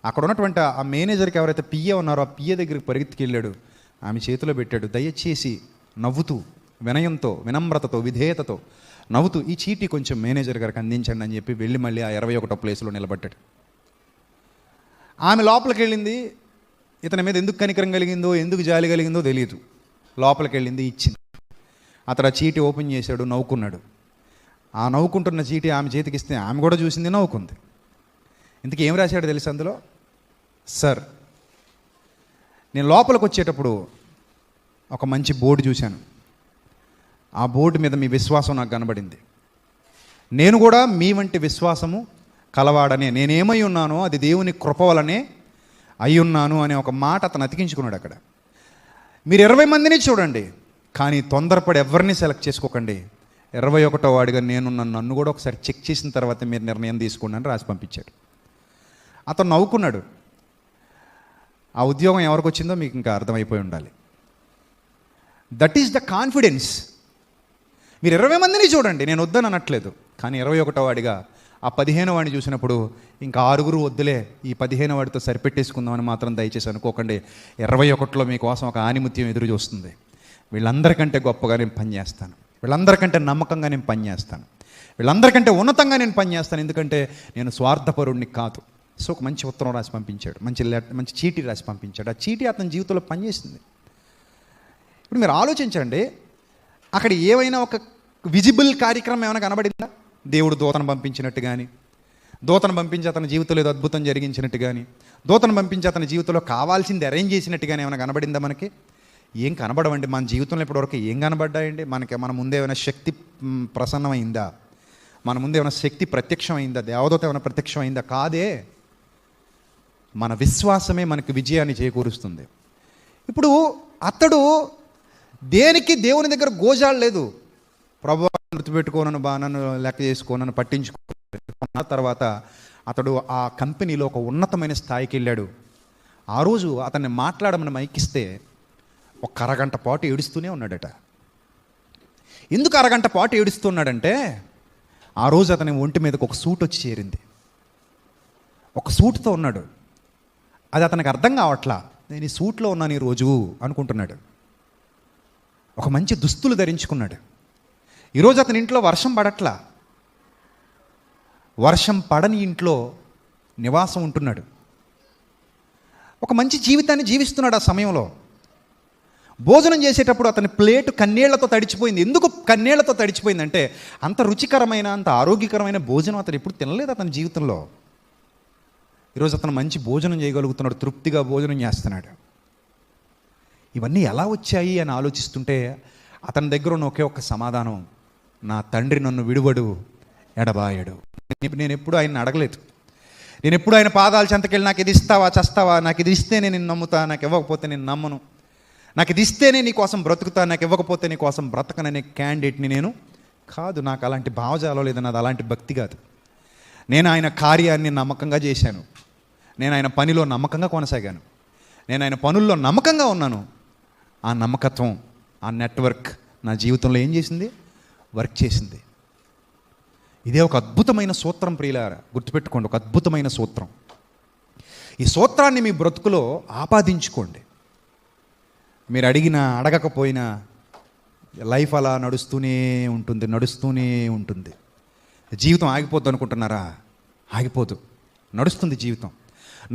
[SPEAKER 1] అక్కడ ఉన్నటువంటి ఆ మేనేజర్కి ఎవరైతే పిఏ ఉన్నారో ఆ పిఏ దగ్గరికి పరిగెత్తుకెళ్ళాడు. ఆమె చేతిలో పెట్టాడు. దయచేసి నవ్వుతూ, వినయంతో, వినమ్రతతో, విధేయతతో నవ్వుతూ ఈ చీటీ కొంచెం మేనేజర్ గారికి అందించండి అని చెప్పి వెళ్ళి మళ్ళీ ఆ 21వ ప్లేస్లో నిలబడ్డాడు. ఆమె లోపలికి వెళ్ళింది. ఇతని మీద ఎందుకు కనికరం కలిగిందో, ఎందుకు జాలి కలిగిందో తెలియదు. లోపలికి వెళ్ళింది, ఇచ్చింది. అతడు ఆ చీటీ ఓపెన్ చేశాడు, నవ్వుకున్నాడు. ఆ నవ్వుకుంటున్న చీటీ ఆమె చేతికి ఇస్తే ఆమె కూడా చూసింది, నవ్వుకుంది. ఇంతకీ ఏం రాశాడు తెలుసు అందులో? సార్, నేను లోపలికి వచ్చేటప్పుడు ఒక మంచి బోర్డు చూశాను. ఆ బోర్డు మీద మీ విశ్వాసం నాకు కనబడింది. నేను కూడా మీ వంటి విశ్వాసము కలవాడనే, నేనేమై ఉన్నానో అది దేవుని కృప వలనే అయి ఉన్నాను అనే ఒక మాట అతను అతికించుకున్నాడు అక్కడ. మీరు 20 మందిని చూడండి, కానీ తొందరపడి ఎవరిని సెలెక్ట్ చేసుకోకండి. 21వ వాడిగా నన్ను కూడా ఒకసారి చెక్ చేసిన తర్వాత మీరు నిర్ణయం తీసుకోండి అని రాసి పంపించాడు. అతను నవ్వుకున్నాడు. ఆ ఉద్యోగం ఎవరికి వచ్చిందో మీకు ఇంకా అర్థమైపోయి ఉండాలి. That is the confidence. మీరు 20 మందిని చూడండి, నేను వద్దని అనట్లేదు, కానీ 21వ వాడిగా ఆ 15వ వాడిని చూసినప్పుడు ఇంకా 6 వద్దులే, ఈ 15వ వాడితో సరిపెట్టేసుకుందామని మాత్రం దయచేసి అనుకోకండి. 21లో మీకోసం ఒక ఆనిముత్యం ఎదురు చూస్తుంది. వీళ్ళందరికంటే గొప్పగా నేను పనిచేస్తాను, వీళ్ళందరికంటే నమ్మకంగా నేను పనిచేస్తాను, వీళ్ళందరికంటే ఉన్నతంగా నేను పనిచేస్తాను, ఎందుకంటే నేను స్వార్థపరుణ్ణి కాదు. సో ఒక మంచి ఉత్తరం రాసి పంపించాడు, మంచి చీటీ రాసి పంపించాడు. ఆ చీటీ అతని జీవితంలో పనిచేసింది. ఇప్పుడు మీరు ఆలోచించండి, అక్కడ ఏమైనా ఒక విజిబుల్ కార్యక్రమం ఏమైనా కనబడిందా? దేవుడు దూతను పంపించినట్టు కానీ, దూతను పంపించి అతని జీవితంలో ఏదో అద్భుతం జరిగించినట్టు కానీ, దూతను పంపించి అతని జీవితంలో కావాల్సింది అరేంజ్ చేసినట్టు కానీ ఏమైనా కనబడిందా మనకి? ఏం కనబడవండి. మన జీవితంలో ఇప్పటివరకు ఏం కనబడ్డాయండి? మన ముందే ఏమైనా శక్తి ప్రసన్నమైందా? మన ముందే ఏమైనా శక్తి ప్రత్యక్షమైందా? దేవదూత ఏమైనా ప్రత్యక్షమైందా? కాదే. మన విశ్వాసమే మనకి విజయాన్ని చేకూరుస్తుంది. ఇప్పుడు అతడు దేనికి దేవుని దగ్గర గోజాడలేదు. ప్రభువా గుర్తుపెట్టుకోనను, నన్ను లెక్క చేసుకోనను, పట్టించుకున్న తర్వాత అతడు ఆ కంపెనీలో ఒక ఉన్నతమైన స్థాయికి వెళ్ళాడు. ఆ రోజు అతన్ని మాట్లాడమని మైకిస్తే ఒక అరగంట పాటు ఏడుస్తూనే ఉన్నాడట. ఎందుకు అరగంట పాటు ఏడుస్తున్నాడంటే, ఆ రోజు అతని ఒంటి మీదకి ఒక సూట్ వచ్చి చేరింది. ఒక సూట్తో ఉన్నాడు. అది అతనికి అర్థం కావట్లా. నేను ఈ సూట్లో ఉన్నాను ఈరోజు అనుకుంటున్నాడు. ఒక మంచి దుస్తులు ధరించుకున్నాడు. ఈరోజు అతని ఇంట్లో వర్షం పడట్లా. వర్షం పడని ఇంట్లో నివాసం ఉంటున్నాడు. ఒక మంచి జీవితాన్ని జీవిస్తున్నాడు. ఆ సమయంలో భోజనం చేసేటప్పుడు అతని ప్లేటు కన్నీళ్లతో తడిచిపోయింది. ఎందుకు కన్నీళ్లతో తడిచిపోయిందంటే, అంత రుచికరమైన, అంత ఆరోగ్యకరమైన భోజనం అతను ఎప్పుడు తినలేదు అతని జీవితంలో. ఈరోజు అతను మంచి భోజనం చేయగలుగుతున్నాడు, తృప్తిగా భోజనం చేస్తున్నాడు. ఇవన్నీ ఎలా వచ్చాయి అని ఆలోచిస్తుంటే అతని దగ్గర ఉన్న ఒకే ఒక్క సమాధానం, నా తండ్రి నన్ను విడువడు, ఎడబాయడు. నేను ఎప్పుడు ఆయన్ని అడగలేదు. నేను ఎప్పుడు ఆయన పాదాల చెంతకెళ్ళి నాకు ఇది ఇస్తావా, చస్తావా, నాకు ఇది ఇస్తేనే నేను నమ్ముతా, నాకు ఇవ్వకపోతే నేను నమ్మను, నాకు ఇది ఇస్తేనే నీ కోసం బ్రతుకుతా, నాకు ఇవ్వకపోతే నీ కోసం బ్రతకననే క్యాండిడేట్ని నేను కాదు. నాకు అలాంటి భావజాలం లేదు, నాది అలాంటి భక్తి కాదు. నేను ఆయన కార్యాన్ని నమ్మకంగా చేశాను. నేను ఆయన పనిలో నమ్మకంగా కొనసాగాను. నేను ఆయన పనుల్లో నమ్మకంగా ఉన్నాను. ఆ నమ్మకత్వం, ఆ నెట్వర్క్ నా జీవితంలో ఏం చేసింది? వర్క్ చేసింది. ఇదే ఒక అద్భుతమైన సూత్రం ప్రియులారా, గుర్తుపెట్టుకోండి. ఒక అద్భుతమైన సూత్రం. ఈ సూత్రాన్ని మీ బ్రతుకులో ఆపాదించుకోండి. మీరు అడగకపోయినా లైఫ్ అలా నడుస్తూనే ఉంటుంది. జీవితం ఆగిపోద్దు అనుకుంటున్నారా? ఆగిపోదు, నడుస్తుంది జీవితం.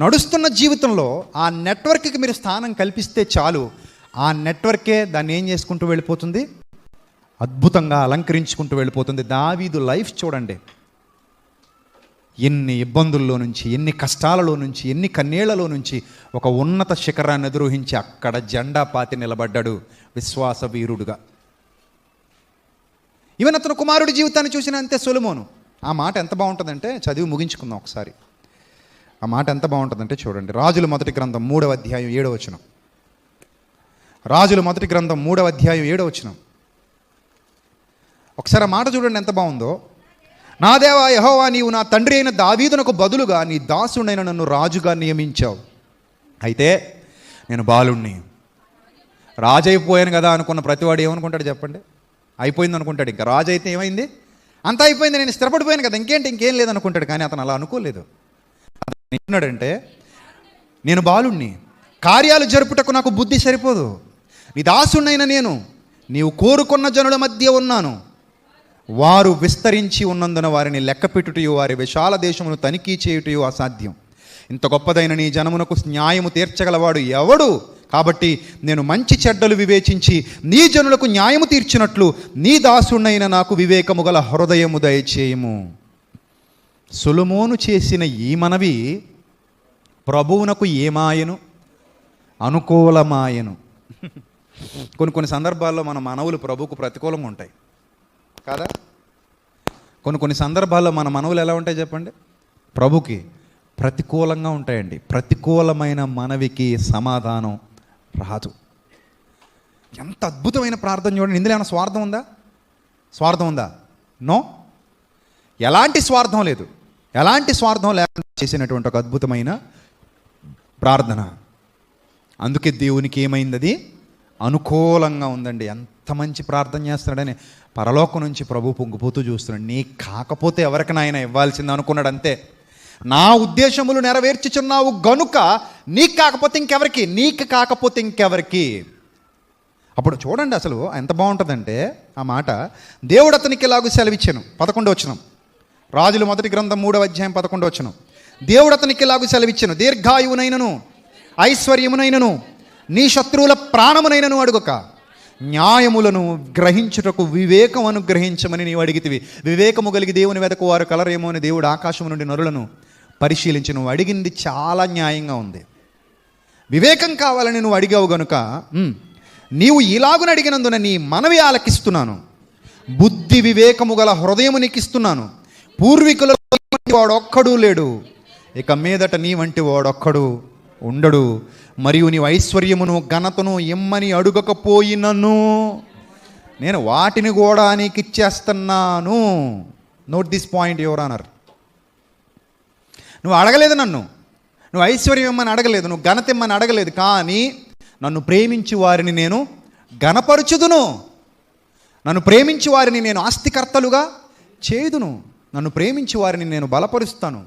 [SPEAKER 1] నడుస్తున్న జీవితంలో ఆ నెట్వర్క్కి మీరు స్థానం కల్పిస్తే చాలు. ఆ నెట్వర్కే దాన్ని ఏం చేసుకుంటూ వెళ్ళిపోతుంది? అద్భుతంగా అలంకరించుకుంటూ వెళ్ళిపోతుంది. దావీదు లైఫ్ చూడండి. ఎన్ని ఇబ్బందుల్లో నుంచి, ఎన్ని కష్టాలలో నుంచి, ఎన్ని కన్నీళ్లలో నుంచి ఒక ఉన్నత శిఖరాన్ని అధిరోహించి అక్కడ జెండా పాతి నిలబడ్డాడు విశ్వాస వీరుడుగా. ఈవెన్ అతను కుమారుడి జీవితాన్ని చూసిన అంతే సొలొమోను. ఆ మాట ఎంత బాగుంటుందంటే, చదివి ముగించుకుందాం ఒకసారి. ఆ మాట ఎంత బాగుంటుందంటే చూడండి. రాజుల మొదటి గ్రంథం 3వ అధ్యాయం 7వ వచనం. రాజుల మొదటి గ్రంథం 3వ అధ్యాయం 7వ వచనం. ఒకసారి ఆ మాట చూడండి ఎంత బాగుందో. నా దేవా యెహోవా, నీవు నా తండ్రి అయిన దావీదునకు బదులుగా నీ దాసుడైన నన్ను రాజుగా నియమించావు. అయితే నేను బాలుణ్ణి, రాజు అయిపోయాను కదా అనుకున్న ప్రతివాడు ఏమనుకుంటాడు చెప్పండి? అయిపోయింది అనుకుంటాడు. ఇంకా రాజు అయితే ఏమైంది? అంతా అయిపోయింది, నేను స్థిరపడిపోయాను కదా, ఇంకేం లేదనుకుంటాడు. కానీ అతను అలా అనుకోలేదు. అతను ఏమన్నాడంటే, నేను బాలుణ్ణి, కార్యాలు జరుపుటకు నాకు బుద్ధి సరిపోదు, నీ దాసుడైన నేను నీవు కోరుకున్న జనుల మధ్య ఉన్నాను. వారు విస్తరించి ఉన్నందున వారిని లెక్కపెట్టుటయో, వారి విశాల దేశమును తనిఖీ చేయుటయో అసాధ్యం. ఇంత గొప్పదైన నీ జనమునకు న్యాయము తీర్చగలవాడు ఎవడు? కాబట్టి నేను మంచి చెడ్డలు వివేచించి నీ జనులకు న్యాయము తీర్చినట్లు నీ దాసుడైన నాకు వివేకము గల హృదయము దయచేయము. సొలొమోను చేసిన ఈ మనవి ప్రభువునకు ఏమాయను? అనుకూలమాయను. కొన్ని సందర్భాల్లో మన మనవులు ప్రభువుకు ప్రతికూలంగా ఉంటాయి కాదా? కొన్ని సందర్భాల్లో మన మనవులు ఎలా ఉంటాయి చెప్పండి? ప్రభుకి ప్రతికూలంగా ఉంటాయండి. ప్రతికూలమైన మనవికి సమాధానం రాదు. ఎంత అద్భుతమైన ప్రార్థన చూడండి. ఇందులో ఏమైనా స్వార్థం ఉందా? నో, ఎలాంటి స్వార్థం లేదు. ఎలాంటి స్వార్థం లేకుండా చేసినటువంటి ఒక అద్భుతమైన ప్రార్థన. అందుకే దేవునికి ఏమైంది? అది అనుకూలంగా ఉందండి. ఎంత మంచి ప్రార్థన చేస్తున్నాడని పరలోకం నుంచి ప్రభు పొంగిపోతూ చూస్తున్నాడు. నీ కాకపోతే ఎవరికైనా ఆయన ఇవ్వాల్సింది అనుకున్నాడు అంతే. నా ఉద్దేశములు నెరవేర్చుచున్నావు గనుక నీకు కాకపోతే ఇంకెవరికి. అప్పుడు చూడండి అసలు ఎంత బాగుంటుందంటే ఆ మాట. దేవుడు అతనికి ఇలాగూ సెలవిచ్చాను. 11వ వచనం, రాజుల మొదటి గ్రంథం 3వ అధ్యాయం 11వ వచనం. దేవుడు అతనికి ఇలాగూ సెలవిచ్చాను, దీర్ఘాయువునైనను ఐశ్వర్యమునైనను నీ శత్రువుల ప్రాణమునైనను అడుగక, న్యాయములను గ్రహించుటకు వివేకం అనుగ్రహించమని నీవు అడిగితివి. వివేకము కలిగి దేవుని వెదకు వారు కలరేమో అని దేవుడు ఆకాశం నుండి నరులను పరిశీలించి, నువ్వు అడిగింది చాలా న్యాయంగా ఉంది. వివేకం కావాలని నువ్వు అడిగావు గనుక నీవు ఇలాగున అడిగినందున నీ మనవి ఆలకిస్తున్నాను. బుద్ధి వివేకము గల హృదయము నీకిస్తున్నాను. పూర్వీకుల వాడొక్కడూ లేడు, ఇక మీదట నీ వంటి వాడొక్కడు ఉండడు. మరియు నీవు ఐశ్వర్యమును ఘనతను ఇమ్మని అడుగకపోయినను నేను వాటిని కూడా నీకు ఇచ్చేస్తున్నాను. Note this point your honour. నువ్వు అడగలేదు నన్ను, నువ్వు ఐశ్వర్యం ఇమ్మని అడగలేదు, నువ్వు ఘనత ఇమ్మని అడగలేదు, కానీ నన్ను ప్రేమించి వారిని నేను ఘనపరుచుదును. నన్ను ప్రేమించి వారిని నేను ఆస్తికర్తలుగా చేయుదును. నన్ను ప్రేమించి వారిని నేను బలపరుస్తాను.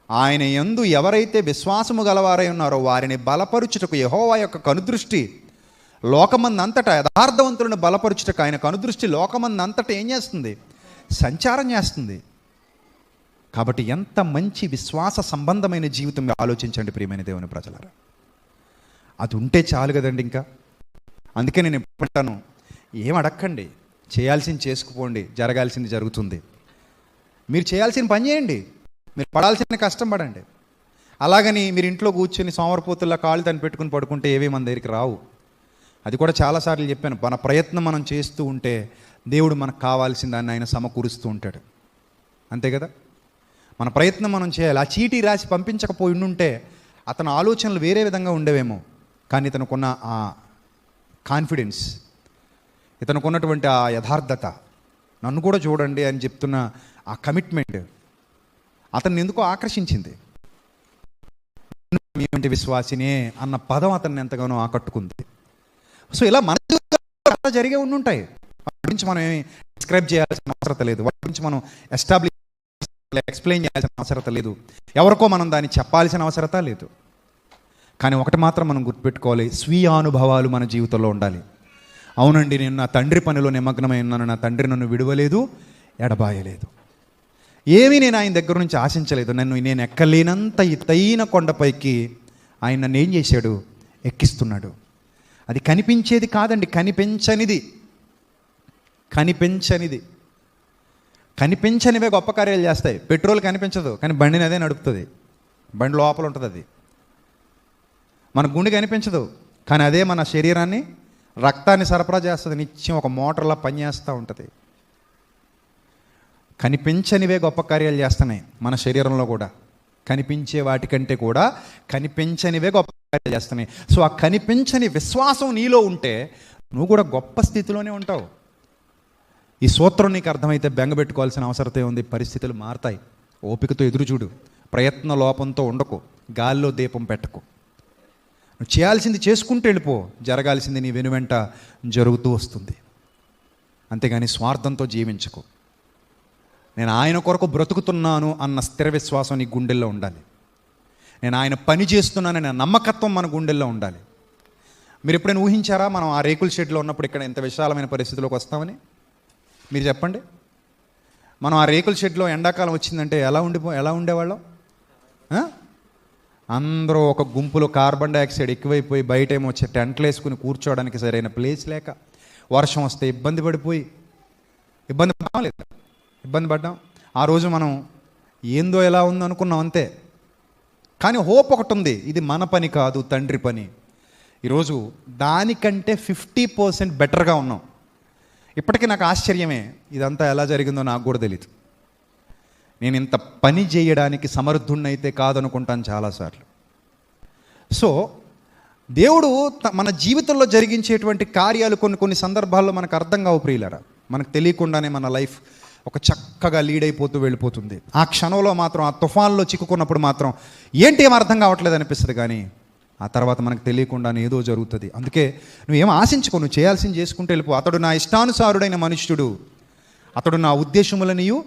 [SPEAKER 1] ఆయన యందు ఎవరైతే విశ్వాసము గలవారై ఉన్నారో వారిని బలపరుచుటకు యెహోవా యొక్క కనుదృష్టి లోకమందంతటా, యథార్థవంతులను బలపరుచుటకు ఆయన కనుదృష్టి లోకమందంతటా ఏం చేస్తుంది? సంచారం చేస్తుంది. కాబట్టి ఎంత మంచి విశ్వాస సంబంధమైన జీవితం ఆలోచించండి ప్రియమైన దేవుని ప్రజలారా. అది ఉంటే చాలు కదండి. ఇంకా అందుకే నేను ఎప్పుడంటాను, ఏం అడక్కండి, చేయాల్సింది చేసుకుపోండి, జరగాల్సింది జరుగుతుంది. మీరు చేయాల్సిన పని చేయండి, మీరు పడాల్సిన కష్టం పడండి. అలాగని మీరు ఇంట్లో కూర్చొని సోమరపోతుల్లా కాళ్ళు తను పెట్టుకుని పడుకుంటే ఏవీ మన దగ్గరికి రావు. అది కూడా చాలాసార్లు చెప్పాను. మన ప్రయత్నం మనం చేస్తూ ఉంటే దేవుడు మనకు కావాల్సిన దాన్ని ఆయన సమకూరుస్తూ ఉంటాడు. అంతే కదా? మన ప్రయత్నం మనం చేయాలి. ఆ చీటీ రాసి పంపించకపోయి ఉండుంటే అతని ఆలోచనలు వేరే విధంగా ఉండేవేమో. కానీ ఇతనుకున్న ఆ కాన్ఫిడెన్స్, ఇతనుకున్నటువంటి ఆ యథార్థత, నన్ను కూడా చూడండి అని చెప్తున్న ఆ కమిట్మెంట్ అతన్ని ఎందుకో ఆకర్షించింది. మీ విశ్వాసినే అన్న పదం అతన్ని ఎంతగానో ఆకట్టుకుంది. సో ఇలా మన జీవితంలో జరిగే ఉండుంటాయి. వాటి గురించి మనం ఏమి డిస్క్రైబ్ చేయాల్సిన అవసరం లేదు, వాటి గురించి మనం ఎక్స్ప్లెయిన్ చేయాల్సిన అవసరం లేదు, ఎవరికో మనం దాన్ని చెప్పాల్సిన అవసరం లేదు. కానీ ఒకటి మాత్రం మనం గుర్తుపెట్టుకోవాలి, స్వీయ అనుభవాలు మన జీవితంలో ఉండాలి. అవునండి, నేను నా తండ్రి పనిలో నిమగ్నమై ఉన్నాను, నా తండ్రి నన్ను విడువలేదు, ఎడబాయలేదు, ఏమీ నేను ఆయన దగ్గర నుంచి ఆశించలేదు. నేను ఎక్కలేనంత ఎత్తైన కొండపైకి ఆయన నన్ను ఏం చేశాడు? ఎక్కిస్తున్నాడు. అది కనిపించేది కాదండి, కనిపించనిది. కనిపించనివే గొప్ప కార్యాలు చేస్తాయి. పెట్రోల్ కనిపించదు, కానీ బండిని అదే నడుపుతుంది. బండి లోపల ఉంటుంది అది. మన గుండె కనిపించదు, కానీ అదే మన శరీరాన్ని, రక్తాన్ని సరఫరా చేస్తుంది. నిత్యం ఒక మోటార్లా పనిచేస్తూ ఉంటుంది. కనిపించనివే గొప్ప కార్యాలు చేస్తున్నాయి మన శరీరంలో కూడా. కనిపించే వాటికంటే కూడా కనిపించనివే గొప్ప కార్యాలు చేస్తున్నాయి. సో ఆ కనిపించని విశ్వాసం నీలో ఉంటే నువ్వు కూడా గొప్ప స్థితిలోనే ఉంటావు. ఈ సూత్రం నీకు అర్థమైతే బెంగపెట్టుకోవాల్సిన అవసరతే ఉంది. పరిస్థితులు మారతాయి. ఓపికతో ఎదురుచూడు, ప్రయత్న లోపంతో ఉండకు, గాల్లో దీపం పెట్టకు. నువ్వు చేయాల్సింది చేసుకుంటూ వెళ్ళిపో, జరగాల్సింది నీ వెనువెంట జరుగుతూ వస్తుంది. అంతేగాని స్వార్థంతో జీవించకు. నేను ఆయన కొరకు బ్రతుకుతున్నాను అన్న స్థిర విశ్వాసం నీ గుండెల్లో ఉండాలి. నేను ఆయన పని చేస్తున్నాననే నమ్మకత్వం మన గుండెల్లో ఉండాలి. మీరు ఎప్పుడైనా ఊహించారా మనం ఆ రేకుల షెడ్లో ఉన్నప్పుడు ఇక్కడ ఎంత విశాలమైన పరిస్థితిలోకి వస్తామని? మీరు చెప్పండి. మనం ఆ రేకుల షెడ్లో ఎండాకాలం వచ్చిందంటే ఎలా ఉండేవాళ్ళం? అందరూ ఒక గుంపులో కార్బన్ డైఆక్సైడ్ ఎక్కువైపోయి బయటేమో వచ్చే టెంట్లు వేసుకుని కూర్చోవడానికి సరైన ప్లేస్ లేక, వర్షం వస్తే ఇబ్బంది పడ్డాం. ఆ రోజు మనం ఏందో ఎలా ఉందో అనుకున్నాం అంతే. కానీ హోప్ ఒకటి ఉంది, ఇది మన పని కాదు, తండ్రి పని. ఈరోజు దానికంటే 50% బెటర్గా ఉన్నాం. ఇప్పటికీ నాకు ఆశ్చర్యమే, ఇదంతా ఎలా జరిగిందో నాకు కూడా తెలియదు. నేను ఇంత పని చేయడానికి సమర్థున్నైతే కాదనుకుంటాను చాలాసార్లు. సో దేవుడు మన జీవితంలో జరిగించేటువంటి కార్యాలు కొన్ని సందర్భాల్లో మనకు అర్థం కావు ప్రియులారా. మనకు తెలియకుండానే మన లైఫ్ ఒక చక్కగా లీడ్ అయిపోతూ వెళ్ళిపోతుంది. ఆ క్షణంలో మాత్రం, ఆ తుఫాన్లో చిక్కుకున్నప్పుడు మాత్రం ఏం అర్థం కావట్లేదు అనిపిస్తుంది. కానీ ఆ తర్వాత మనకు తెలియకుండానే ఏదో జరుగుతుంది. అందుకే నువ్వేం ఆశించుకో, నువ్వు చేయాల్సింది చేసుకుంటూ వెళ్ళిపో. అతడు నా ఇష్టానుసారుడైన మనుష్యుడు, అతడు నా ఉద్దేశములనియు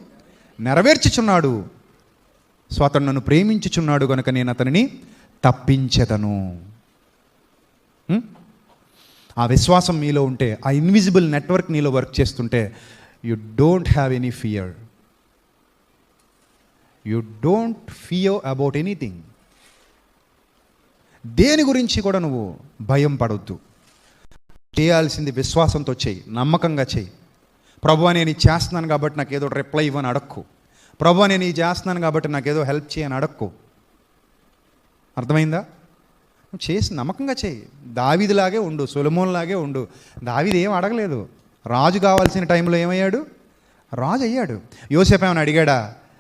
[SPEAKER 1] నెరవేర్చుచున్నాడు. సో అతడు నన్ను ప్రేమించుచున్నాడు కనుక నేను అతనిని తప్పించెదను. ఆ విశ్వాసం మీలో ఉంటే, ఆ ఇన్విజిబుల్ నెట్వర్క్ నీలో వర్క్ చేస్తుంటే, you don't have any fear. You don't fear about anything. దేని గురించి కూడా నువ్వు భయం పడొద్దు. చేయాల్సింది విశ్వాసంతో చేయి, నమ్మకంగా చేయి. ప్రభువా నేను ఇది చేస్తున్నాను కాబట్టి నాకు ఏదో రిప్లై ఇవ్వని అడక్కు. ప్రభువా నేను ఇది చేస్తున్నాను కాబట్టి నాకు ఏదో హెల్ప్ చేయని అడక్కు. అర్థమైందా? నువ్వు చేసి నమ్మకంగా చేయి. దావీదులాగే ఉండు, సొలొమోనులాగే ఉండు. దావీదు ఏం అడగలేదు. రాజు కావాల్సిన టైంలో ఏమయ్యాడు? రాజు అయ్యాడు. యోసేపు ఏమైనా అడిగాడా?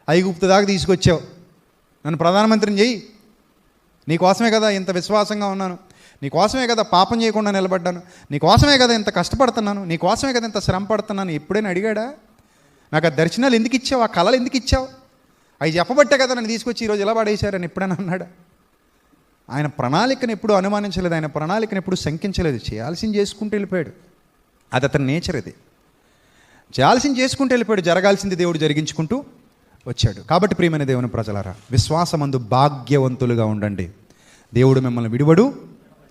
[SPEAKER 1] ఐగుప్తు దాకా తీసుకొచ్చావు, నన్ను ప్రధానమంత్రిని చెయ్యి, నీకోసమే కదా ఇంత విశ్వాసంగా ఉన్నాను, నీకోసమే కదా పాపం చేయకుండా నిలబడ్డాను, నీకోసమే కదా ఇంత కష్టపడుతున్నాను, నీకోసమే కదా ఇంత శ్రమ పడుతున్నాను, ఎప్పుడైనా అడిగాడా? నాకు ఆ దర్శనాలు ఎందుకు ఇచ్చావు, ఆ కళలు ఎందుకు ఇచ్చావు, అవి చెప్పబట్టే కదా నన్ను తీసుకొచ్చి ఈరోజు ఇలా పడేశారని ఎప్పుడైనా అన్నాడా? ఆయన ప్రణాళికను ఎప్పుడు అనుమానించలేదు, ఆయన ప్రణాళికను ఎప్పుడు శంకించలేదు. చేయాల్సింది చేసుకుంటూ వెళ్ళిపోయాడు. అది అతని నేచర్. ఇది చేయాల్సింది చేసుకుంటూ వెళ్ళిపోయాడు, జరగాల్సింది దేవుడు జరిగించుకుంటూ వచ్చాడు. కాబట్టి ప్రియమైన దేవుని ప్రజలారా, విశ్వాసమందు భాగ్యవంతులుగా ఉండండి. దేవుడు మిమ్మల్ని విడువడు,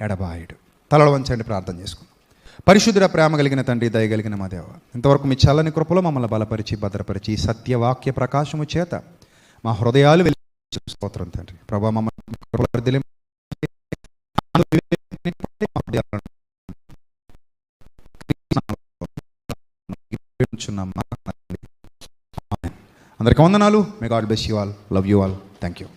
[SPEAKER 1] ఎడబాయుడు. తలలు వంచండి, ప్రార్థన చేసుకుందాం. పరిశుద్ధుడ, ప్రేమ కలిగిన తండ్రి, దయగలిగిన మా దేవ, ఇంతవరకు మీ చల్లని కృపలో మమ్మల్ని బలపరిచి భద్రపరిచి సత్యవాక్య ప్రకాశము చేత మా హృదయాలు స్తోత్రం తండ్రి. ప్రభా మమ్మల్ని అందరికీ వందనాలు. May God bless you all, love you all, thank you.